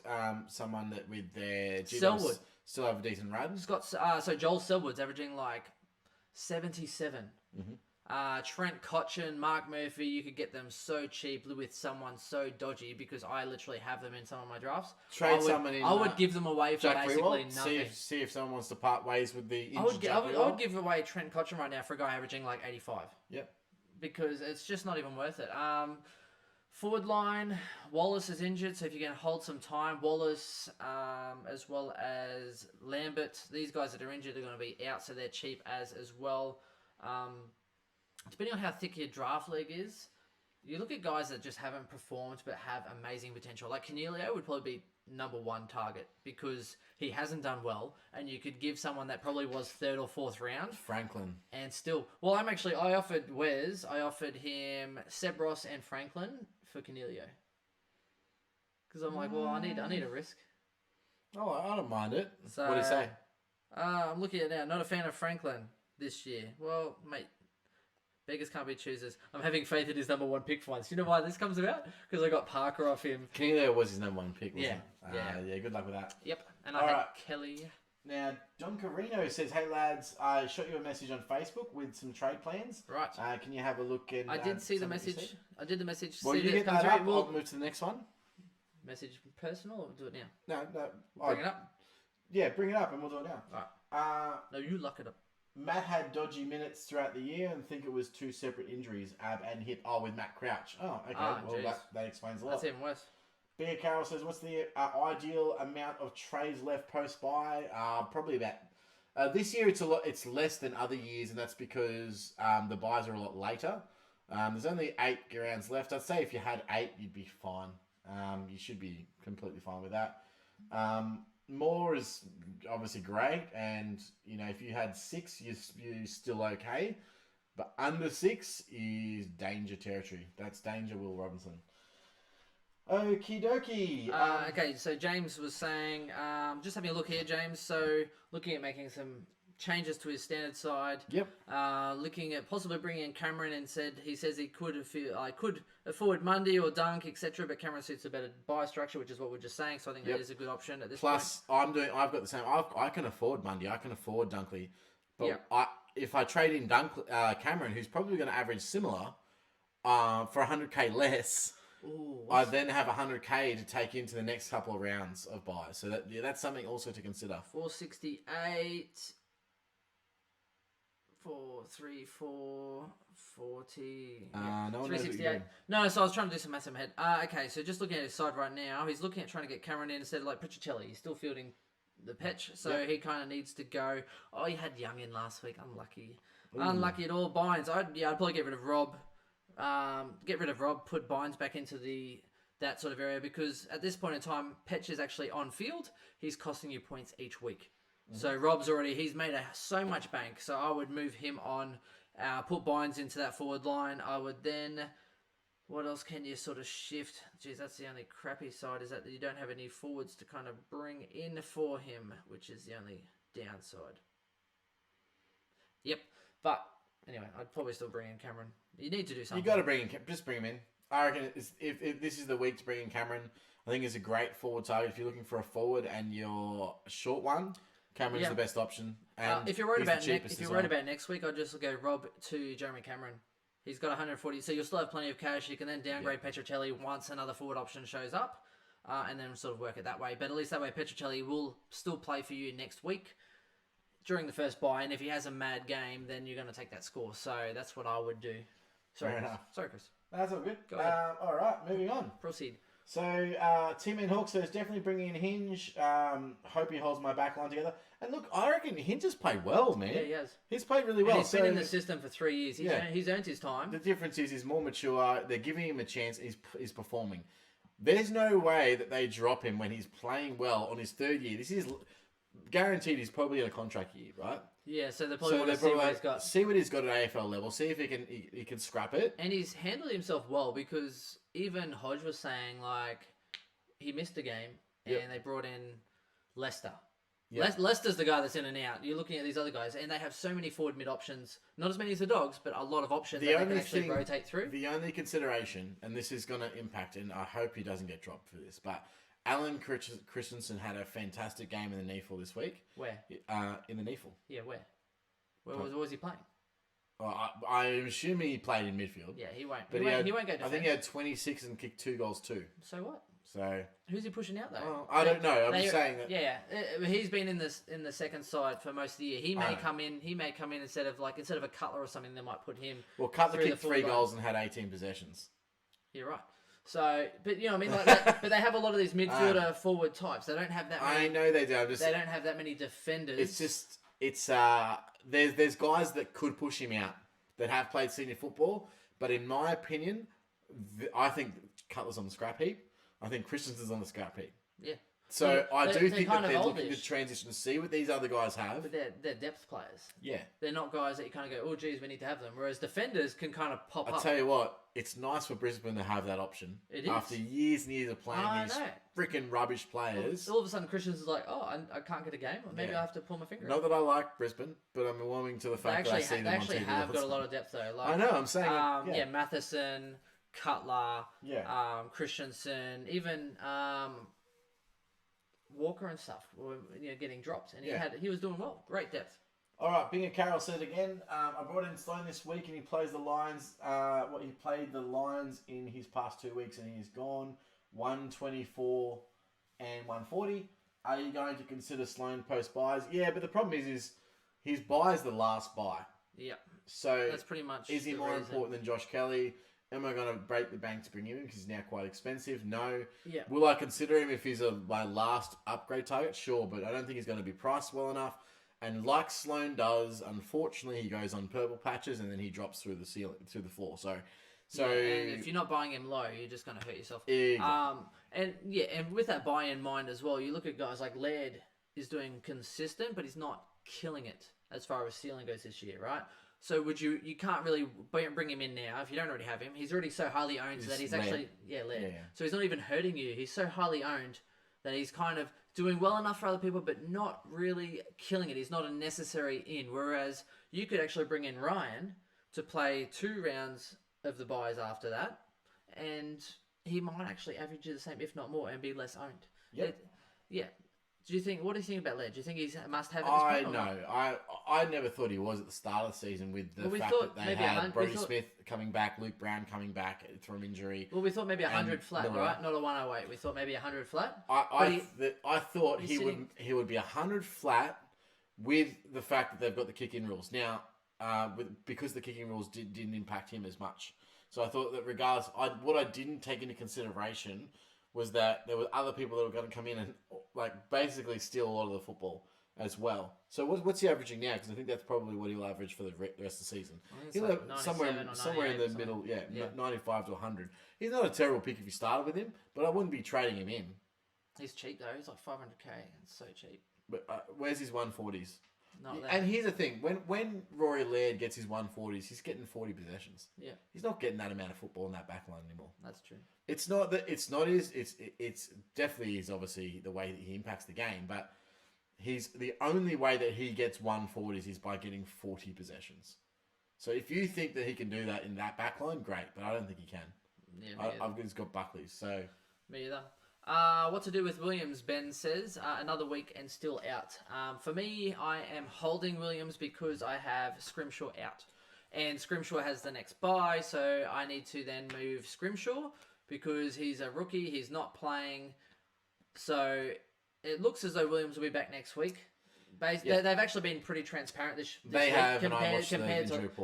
someone that with their Selwood. still have a decent run. He's got so Joel Selwood's averaging like 77. Trent Cotchin, Mark Murphy, you could get them so cheap with someone so dodgy because I literally have them in some of my drafts. Trade someone in. I would give them away for Jack basically Riewoldt. nothing. See if someone wants to part ways with the I injured Jack would Riewoldt. give away Trent Cotchin right now for a guy averaging like 85. Yep. Because it's just not even worth it. Forward line, Wallace is injured, so if you can hold some time, Wallace as well as Lambert, these guys that are injured are going to be out, so they're cheap as well. Depending on how thick your draft league is, you look at guys that just haven't performed but have amazing potential. Like Cornelio would probably be number 1 target because he hasn't done well, and you could give someone that probably was 3rd or 4th round. Franklin. And still, well, I offered Wes, I offered him Sebros and Franklin for Cornelio. Because I'm like, well, I need a risk. Oh, I don't mind it. So, What do you say? I'm looking at it now. Not a fan of Franklin this year. Well, mate, beggars can't be choosers. I'm having faith in his number 1 pick for once. You know why this comes about? Because I got Parker off him. Cornelio was his number 1 pick, wasn't Yeah, he? Yeah, good luck with that. Yep. And All I had right. Kelly. Now, John Carino says, hey lads, I shot you a message on Facebook with some trade plans. Right. Can you have a look? And I did see the tell me what you message. see? I did the message. Well, see you it get come that through. up. We'll I'll move to the next one. message personal or do it now? No. Bring it up. Yeah, bring it up and we'll do it now. Alright. No, you lock it up. Matt had dodgy minutes throughout the year and think it was 2 separate injuries, ab and hip. Oh, with Matt Crouch. Oh, okay. Well, geez. that explains a lot. That's even worse. Beer Carroll says, what's the ideal amount of trades left post-buy? Probably about... this year it's less than other years, and that's because the buys are a lot later. There's only 8 rounds left. I'd say if you had 8, you'd be fine. You should be completely fine with that. More is obviously great, and if you had 6, you're still okay. But under 6 is danger territory. That's danger, Will Robinson. Okie dokie. Okay, so James was saying, just having a look here, James. So looking at making some changes to his standard side. Yep. Looking at possibly bringing in Cameron, and he says he could afford Mundy or Dunk, etc. But Cameron suits a better buy structure, which is what we're just saying. So I think that is a good option at this point. Plus, I've got the same. I can afford Mundy. I can afford Dunkley. But Yeah. if I trade in Cameron, who's probably going to average similar, for 100k less. Ooh, I then have 100k to take into the next couple of rounds of buys. So that's something also to consider. 468, 434, 40. No one knows what you're 368. doing. No, so I was trying to do some maths in my head. Okay, so just looking at his side right now, he's looking at trying to get Cameron in instead of like Piccicelli. He's still fielding the pitch, so he kind of needs to go. Oh, he had Young in last week. Unlucky. Unlucky at all. Bynes. I'd probably get rid of Rob. Put Bynes back into that sort of area, because at this point in time, Petch is actually on field. He's costing you points each week. So Rob's he's made so much bank. So I would move him on, put Bynes into that forward line. I would then, what else can you sort of shift? Geez, that's the only crappy side, is that you don't have any forwards to kind of bring in for him, which is the only downside. Yep. But anyway, I'd probably still bring in Cameron. You need to do something. You got to bring in, just bring him in. I reckon if this is the week to bring in Cameron, I think it's a great forward target. If you're looking for a forward and you're a short one, Cameron's Yeah. the best option. And if you're worried he's the about cheapest as well. next week, I'd just go Rob to Jeremy Cameron. He's got 140, so you'll still have plenty of cash. You can then downgrade Petrocelli once another forward option shows up, and then sort of work it that way. But at least that way, Petrocelli will still play for you next week during the first bye. And if he has a mad game, then you're going to take that score. So that's what I would do. Sorry, Fair Chris. enough. Sorry, Chris. That's all good. Go ahead. All right, moving on. Proceed. So, Team and Hawks is definitely bringing in Hinge. Hope he holds my back line together. And look, I reckon Hinge has played well, man. Yeah, he has. He's played really well. And he's been in the system for 3 years. He's earned his time. The difference is he's more mature. They're giving him a chance. He's performing. There's no way that they drop him when he's playing well on his third year. This is guaranteed he's probably in a contract year, right? Yeah, so they probably want to see what he's got. See what he's got at AFL level. See if he can scrap it. And he's handled himself well because even Hodge was saying, like, he missed a game and they brought in Leicester. Yep. Leicester's the guy that's in and out. You're looking at these other guys, and they have so many forward mid options. Not as many as the Dogs, but a lot of options that they can actually rotate through. The only consideration, and this is going to impact, and I hope he doesn't get dropped for this, but Alan Christensen had a fantastic game in the NEFL this week. Where? In the NEFL. Yeah, where? Where was he playing? I'm assuming he played in midfield. Yeah, he won't. But he won't go defense. I think he had 26 and kicked 2 goals too. So what? So who's he pushing out though? Well, I don't know. I'm just saying that. Yeah, he's been in the second side for most of the year. He may come in. He may come in instead of a Cutler or something. They might put him. Well, Cutler kicked 3 goals and had 18 possessions. You're right. So, but you know what I mean. Like, but they have a lot of these midfielder forward types. They don't have that many. I know they do. They don't have that many defenders. It's just there's guys that could push him out that have played senior football, but in my opinion, I think Cutler's on the scrap heap. I think Christensen's on the scrap heap. Yeah. So I do think that they're looking to transition to see what these other guys have. But they're depth players. Yeah. They're not guys that you kind of go, oh, geez, we need to have them. Whereas defenders can kind of pop up. I'll tell you what, it's nice for Brisbane to have that option. It is. After years and years of playing these freaking rubbish players. All of a sudden, Christians is like, oh, I can't get a game. Maybe I have to pull my finger Not that I like Brisbane, but I'm warming to the fact that I see them on TV. They actually have got a lot of depth, though. Like, I know, I'm saying Matheson, Cutler, Christensen, even Walker and stuff were getting dropped, and he was doing well. Great depth. All right, Binga Carroll said again. I brought in Sloan this week, and he plays the Lions. He played the Lions in his past 2 weeks, and he's gone 124 and 140. Are you going to consider Sloan post buys? Yeah, but the problem is his buy is the last buy. Yeah. So that's pretty much. Is he more important than Josh Kelly? Am I going to break the bank to bring him in because he's now quite expensive? No. Yeah. Will I consider him if he's my last upgrade target? Sure, but I don't think he's going to be priced well enough. And like Sloan does, unfortunately, he goes on purple patches and then he drops through the ceiling, through the floor. So and if you're not buying him low, you're just going to hurt yourself. Exactly. And with that buy in mind as well, you look at guys like Laird is doing consistent, but he's not killing it as far as ceiling goes this year, right? So you can't really bring him in now if you don't already have him. He's already so highly owned that he's actually Laird. Yeah. So he's not even hurting you. He's so highly owned that he's kind of doing well enough for other people, but not really killing it. He's not a necessary in. Whereas you could actually bring in Ryan to play 2 rounds of the buys after that, and he might actually average you the same, if not more, and be less owned. Yep. What do you think about Laird? Do you think he's a must-have at this point? I never thought he was at the start of the season with the fact that they had Brody Smith coming back, Luke Brown coming back from injury. Well, we thought maybe 100 flat, right? Not a 108. We thought maybe 100 flat. I thought he would be 100 flat with the fact that they've got the kick-in rules. Now, because the kicking rules didn't impact him as much. So I thought that regardless, what I didn't take into consideration was that there were other people that were going to come in and basically steal a lot of the football as well. So what's he averaging now? Because I think that's probably what he'll average for the rest of the season. He'll have somewhere in the middle, 95 to 100. He's not a terrible pick if you started with him, but I wouldn't be trading him in. He's cheap though. He's like 500k. It's so cheap. But where's his 140s? Not there. And here's the thing: when Rory Laird gets his 140s, he's getting 40 possessions. Yeah, he's not getting that amount of football in that back line anymore. That's true. It's not that it's not his. It's definitely is obviously the way that he impacts the game, but he's the only way that he gets 140s is by getting 40 possessions. So if you think that he can do that in that back line, great, but I don't think he can. Yeah, I've just got Buckley's, so me either. What to do with Williams, Ben says. Another week and still out. For me, I am holding Williams because I have Scrimshaw out. And Scrimshaw has the next bye, so I need to then move Scrimshaw because he's a rookie. He's not playing. So it looks as though Williams will be back next week. They've actually been pretty transparent this week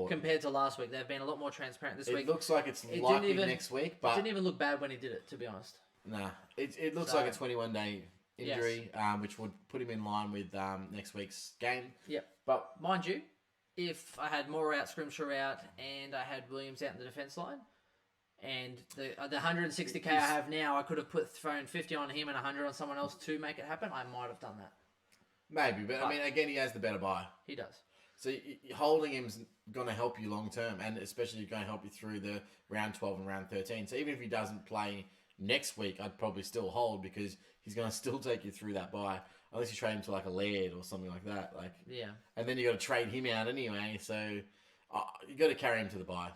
compared to last week. They've been a lot more transparent this week. It looks like it's likely next week, but it didn't even look bad when he did it, to be honest. Nah, it looks like a 21-day injury, which would put him in line with next week's game. Yep. But mind you, if I had Moore out, Scrimshaw out, and I had Williams out in the defence line, and the 160k I have now, I could have thrown 50 on him and 100 on someone else to make it happen. I might have done that. Maybe, but I mean, again, he has the better buy. He does. So holding him's going to help you long term, and especially going to help you through the round 12 and round 13. So even if he doesn't play next week, I'd probably still hold because he's going to still take you through that buy, unless you trade him to like a Laird or something like that. And then you got to trade him out anyway. So you got to carry him to the buy.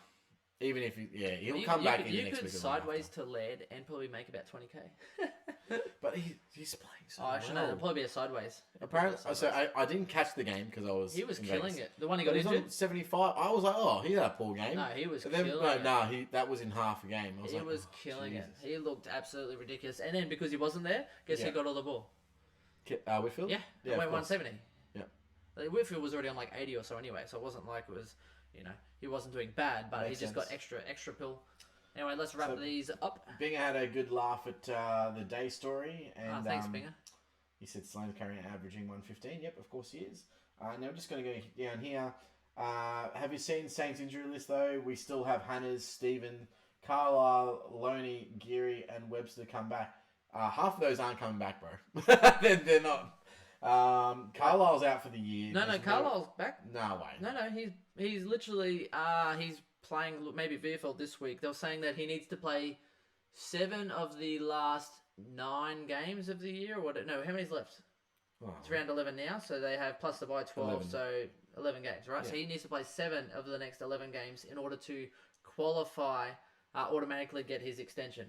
Even if he'll come back in the next week. You could sideways to Laird and probably make about 20k. But he's playing so well. Actually, no, it'll probably be a sideways. Apparently, so I didn't catch the game because I was. He was killing it. The one he got injured. injured. 75. I was like, oh, he had a poor game. No, he was killing it. No, that was in half a game. He was killing it. He looked absolutely ridiculous. And then because he wasn't there, guess who got all the ball? Whitfield. Yeah, it went 170. Yeah. Whitfield was already on like 80 or so anyway, so it wasn't like it was. He wasn't doing bad, but he just got extra pill. Anyway, let's wrap these up. Binger had a good laugh at the day story. And, thanks, Binger. He said Sloane's carrying averaging 115. Yep, of course he is. Now we're just going to go down here. Have you seen Saints injury list, though? We still have Hannahs, Stephen, Carlisle, Loney, Geary, and Webster come back. Half of those aren't coming back, bro. they're not. Carlisle's out for the year. No, Carlisle's back. No way. No, he's literally he's playing maybe VFL this week. They were saying that he needs to play 7 of the last 9 games of the year. Or what? No, how many's left? Oh. It's round 11 now, so they have plus the bye 12, 11. So 11 games, right? Yeah. So he needs to play 7 of the next 11 games in order to qualify, automatically get his extension.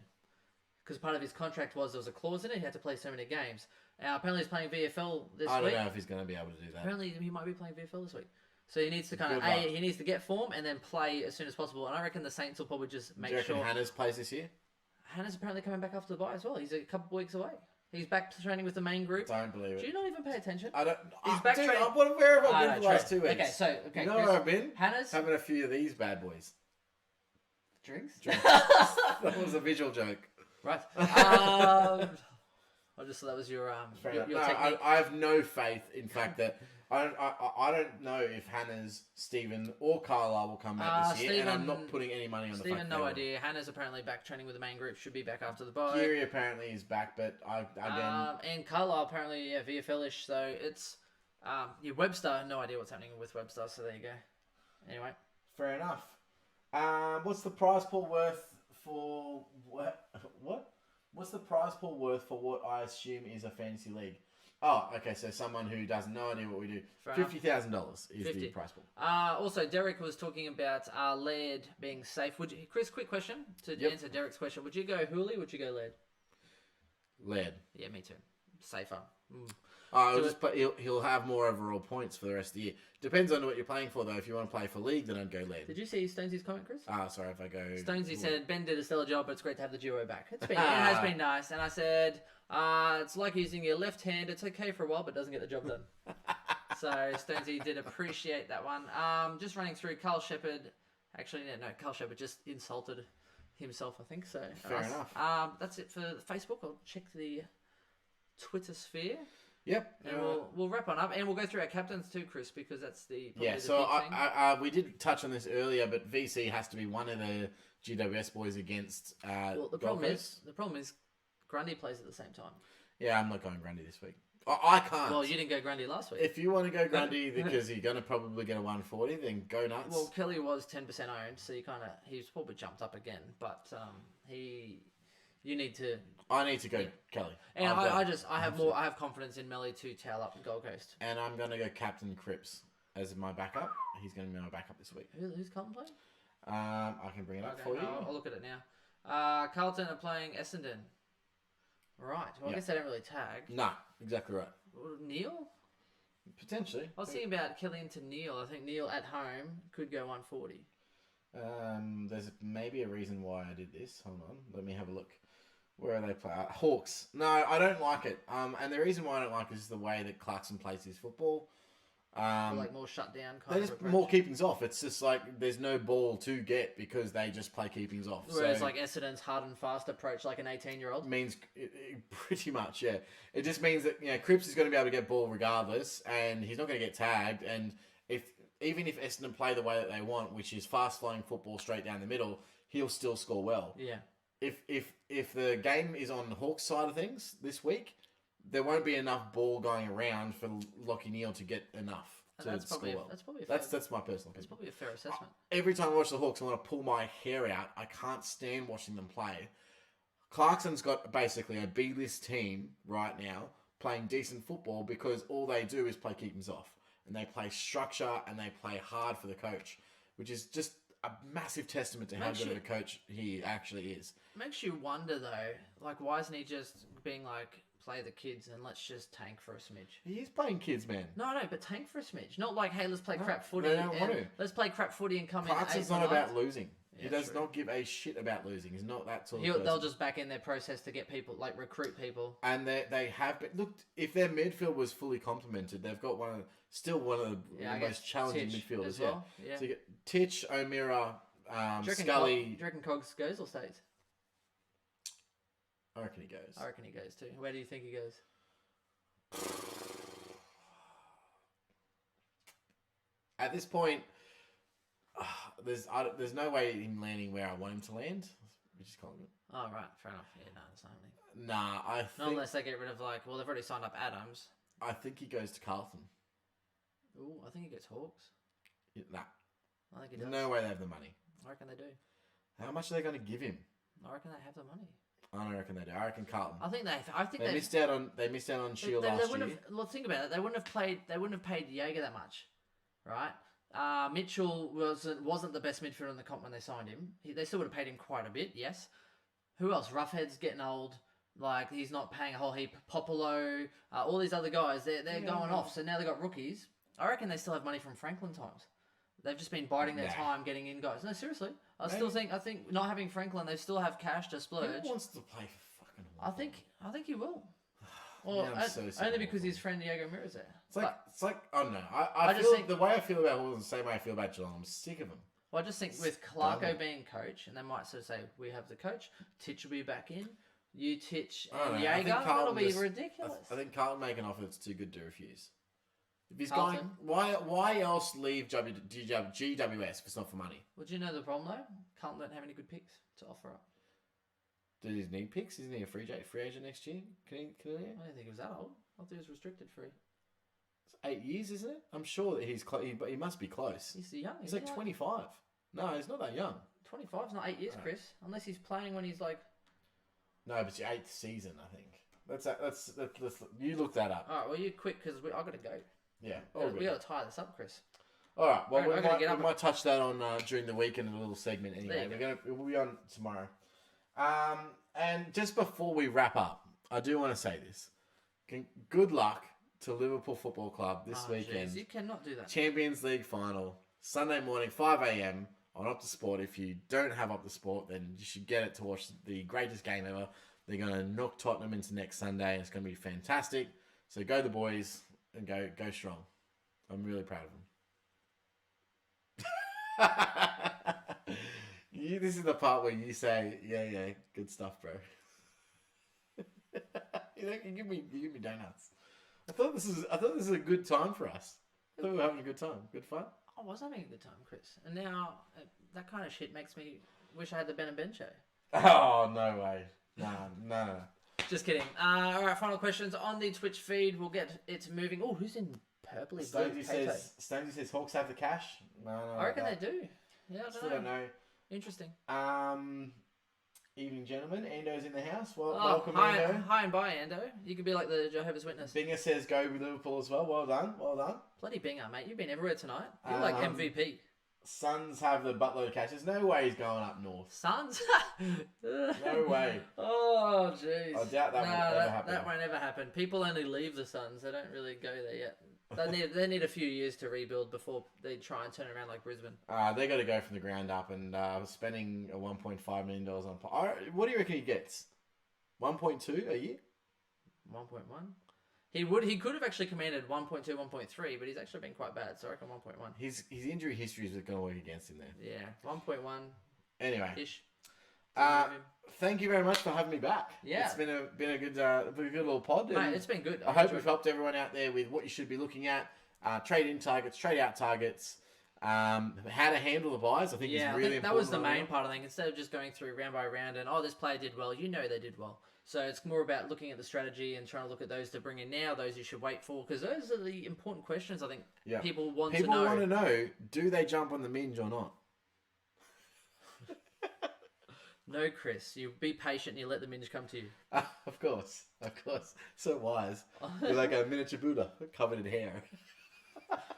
Because part of his contract was there was a clause in it, he had to play so many games. Apparently he's playing VFL this week. I don't know if he's going to be able to do that. Apparently he might be playing VFL this week. So he needs to he needs to get form and then play as soon as possible. And I reckon the Saints will probably just make sure. Do you reckon Hannahs plays this year? Hannah's apparently coming back after the bye as well. He's a couple of weeks away. He's back training with the main group. Don't believe it. Do you not even pay attention? I don't. He's back training. Where have I been for the last 2 weeks? Okay, you know where I've been? Hannah's having a few of these bad boys. Drinks? That was a visual joke. Right. I just thought that was your technique. I have no faith. In fact, that I don't know if Hannah's, Stephen, or Carlisle will come back this year, and I'm not putting any money on the fact. Stephen, no idea. Hannah's apparently back training with the main group. Should be back after the bye. Geary apparently is back, but and Carlisle apparently VFL-ish. So it's Webster. No idea what's happening with Webster. So there you go. Anyway, fair enough. What's the prize pool worth for what? What's the prize pool worth for what I assume is a fantasy league? Oh, okay. So someone who doesn't know idea what we do. $50,000 is the prize pool. Also, Derek was talking about Laird being safe. Chris, quick question to answer Derek's question. Would you go Hooley? Would you go Laird? Laird. Yeah, me too. Safer. He'll have more overall points for the rest of the year. Depends on what you're playing for, though. If you want to play for league, then I'd go Laird. Did you see Stonesy's comment, Chris? Sorry if I go... Stonesy said, Ben did a stellar job, but it's great to have the duo back. It has been nice. And I said, it's like using your left hand. It's okay for a while, but doesn't get the job done. So Stonesy did appreciate that one. Just running through Carl Shepherd. Actually, no, Carl Shepherd just insulted himself, I think. So fair enough. That's it for Facebook. I'll check the Twitter sphere. Yep. And we'll wrap on up, and we'll go through our captains too, Chris, because that's the big thing. We did touch on this earlier, but VC has to be one of the GWS boys against. The problem is Grundy plays at the same time. Yeah, I'm not going Grundy this week. I can't. Well, you didn't go Grundy last week. If you want to go Grundy because you're going to probably get a 140, then go nuts. Well, Kelly was 10% owned, so he's probably jumped up again, but you need to. I need to go Kelly. And I have confidence in Melly to towel up Gold Coast. And I'm going to go Captain Cripps as my backup. He's going to be my backup this week. Who's Carlton playing? I can bring it up for you. I'll look at it now. Carlton are playing Essendon. Right. Well, I guess they don't really tag. Nah, exactly right. Neil? Potentially. I was thinking about killing to Neil. I think Neil at home could go 140. There's maybe a reason why I did this. Hold on. Let me have a look. Where are they play? Hawks. No, I don't like it. And the reason why I don't like it is the way that Clarkson plays his football. Or like more shut down kind They of just approach. more keepings off. It's just like there's no ball to get because they just play keepings off. Whereas so like Essendon's hard and fast approach, like an 18-year-old. means pretty much, yeah. It just means that Cripps is going to be able to get ball regardless, and he's not going to get tagged. And even if Essendon play the way that they want, which is fast flowing football straight down the middle, he'll still score well. Yeah. If the game is on the Hawks side of things this week, there won't be enough ball going around for Lachie Neale to get enough to score well. That's probably That's my personal opinion. That's probably a fair assessment. Every time I watch the Hawks, I want to pull my hair out. I can't stand watching them play. Clarkson's got basically a B-list team right now playing decent football because all they do is play keepings off. And they play structure and they play hard for the coach, which is just a massive testament to how good of a coach he actually is. Makes you wonder though, like why isn't he just being like, play the kids and let's just tank for a smidge? He is playing kids, man. No, but tank for a smidge. Not like, hey, let's play crap footy. They don't want to. Let's play crap footy and come Clarkson's in. not about losing. Yeah, he does true. not give a shit about losing. He's not that sort of person. They'll just back in their process to get people, like recruit people. And they have been. Look, if their midfield was fully complemented, they've got one of the most challenging midfielders as well. Yeah. So you get Titch, O'Meara, Do Scully. you reckon Cogs goes or stays? I reckon he goes. I reckon he goes too. Where do you think he goes? At this point, there's no way him landing where I want him to land, which is Collingwood. Oh, right. Fair enough. Yeah, no, that's not really. Nah, Not unless they get rid of, well, they've already signed up Adams. I think he goes to Carlton. Ooh, I think he gets Hawks. Nah. I think he does. There's no way they have the money. I reckon they do. How much are they going to give him? I reckon they have the money. I don't reckon they do. I reckon Carlton. I think they missed out on Shield last year. Well, think about it. They wouldn't have paid Jaeger that much, right? Mitchell wasn't the best midfielder in the comp when they signed him. They still would have paid him quite a bit, yes. Who else? Roughhead's getting old. Like, he's not paying a whole heap. Popolo, all these other guys, they're going off. So now they've got rookies. I reckon they still have money from Franklin times. They've just been biding their time getting in guys. No, seriously. I think not having Franklin, they still have cash to splurge. Who wants to play for fucking Hawthorn? I think he will. Well, only because his friend Diego Mira's there. It's like I don't know. I just think the way I feel about Hawthorn is the same way I feel about Geelong. I'm sick of them. Well, I just think with Clarko being coach, and they might sort of say, we have the coach, Titch will be back in, you Titch and Jaeger, that'll be ridiculous. I think Carlton make an offer that's too good to refuse. If he's Carlton? going, why else leave GWS if it's not for money? Well, do you know the problem though? Carlton don't have any good picks to offer up. Does he need picks? Isn't he a free agent next year? Can he? I don't think he was that old. I thought he was restricted free. It's 8 years, isn't it? I'm sure that he's close, but he must be close. He's young. He's like 25. No, he's not that young. 25 is not 8 years, Chris. Unless he's playing when he's like... No, but it's your 8th season, I think. Let's you look that up. All right, well, you quick because I got to go. Yeah. We got to tie this up, Chris. All right. Well, we might touch that on during the week in a little segment anyway. We'll be on tomorrow. And just before we wrap up, I do want to say this. Good luck to Liverpool Football Club this weekend. Geez, you cannot do that. Champions League final, Sunday morning, 5 a.m. on Optus Sport. If you don't have Optus Sport, then you should get it to watch the greatest game ever. They're going to knock Tottenham into next Sunday. It's going to be fantastic. So go the boys and go strong. I'm really proud of them. This is the part where you say, yeah, good stuff, bro. You give me donuts. I thought this is a good time for us. I thought we were having a good time. Good fun. I was having a good time, Chris. And now that kind of shit makes me wish I had the Ben and Ben show. Oh, no way. No. Just kidding. All right, final questions on the Twitch feed. We'll get it moving. Oh, who's in purpley? Stonesy says Hawks have the cash. No. I reckon they do. Yeah, I don't know. Interesting. Evening, gentlemen. Ando's in the house. Welcome, hi, Ando. Hi and bye, Ando. You could be like the Jehovah's Witness. Binger says go with Liverpool as well. Well done. Bloody Binger, mate. You've been everywhere tonight. You're like MVP. Suns have the buttload of cash. There's no way he's going up north. Suns? No way. Oh, jeez. I doubt that will ever happen. That won't ever happen. People only leave the Suns. They don't really go there yet. They need a few years to rebuild before they try and turn around like Brisbane. They got to go from the ground up, and spending $1.5 million on. What do you reckon he gets? 1.2 a year? 1.1. He could have actually commanded 1.2, 1.3, but he's actually been quite bad. So I reckon 1.1. His injury history is going to work against him there. Yeah, 1.1. Anyway, ish. Thank you very much for having me back. Yeah, it's been a good little pod. Mate, it's been good. I hope we've helped everyone out there with what you should be looking at. Trade in targets, trade out targets, how to handle the buys. I think is really important. That was the main part. I think instead of just going through round by round and this player did well, they did well. So it's more about looking at the strategy and trying to look at those to bring in now, those you should wait for, because those are the important questions I think people want to know. People want to know, do they jump on the minge or not? No, Chris. You be patient and you let the minge come to you. Of course. So wise. You're like a miniature Buddha covered in hair.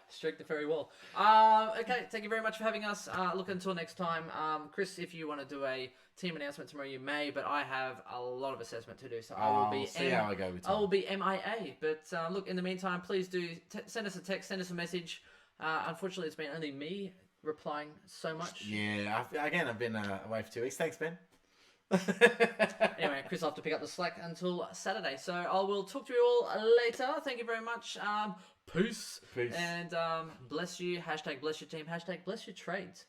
Strike the fairy wall. Okay, thank you very much for having us. Look, until next time. Chris, if you want to do a team announcement tomorrow, you may, but I have a lot of assessment to do, so I will be how I go with time. I will be MIA. But look, in the meantime, please do send us a text, send us a message. Unfortunately, it's been only me replying so much. Yeah, I've been away for 2 weeks. Thanks, Ben. Anyway, Chris will have to pick up the slack until Saturday. So I will talk to you all later. Thank you very much. Peace. And bless you. Hashtag bless your team. Hashtag bless your trades.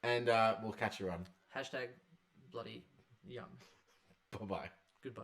And we'll catch you on. Hashtag bloody young. Bye-bye. Goodbye.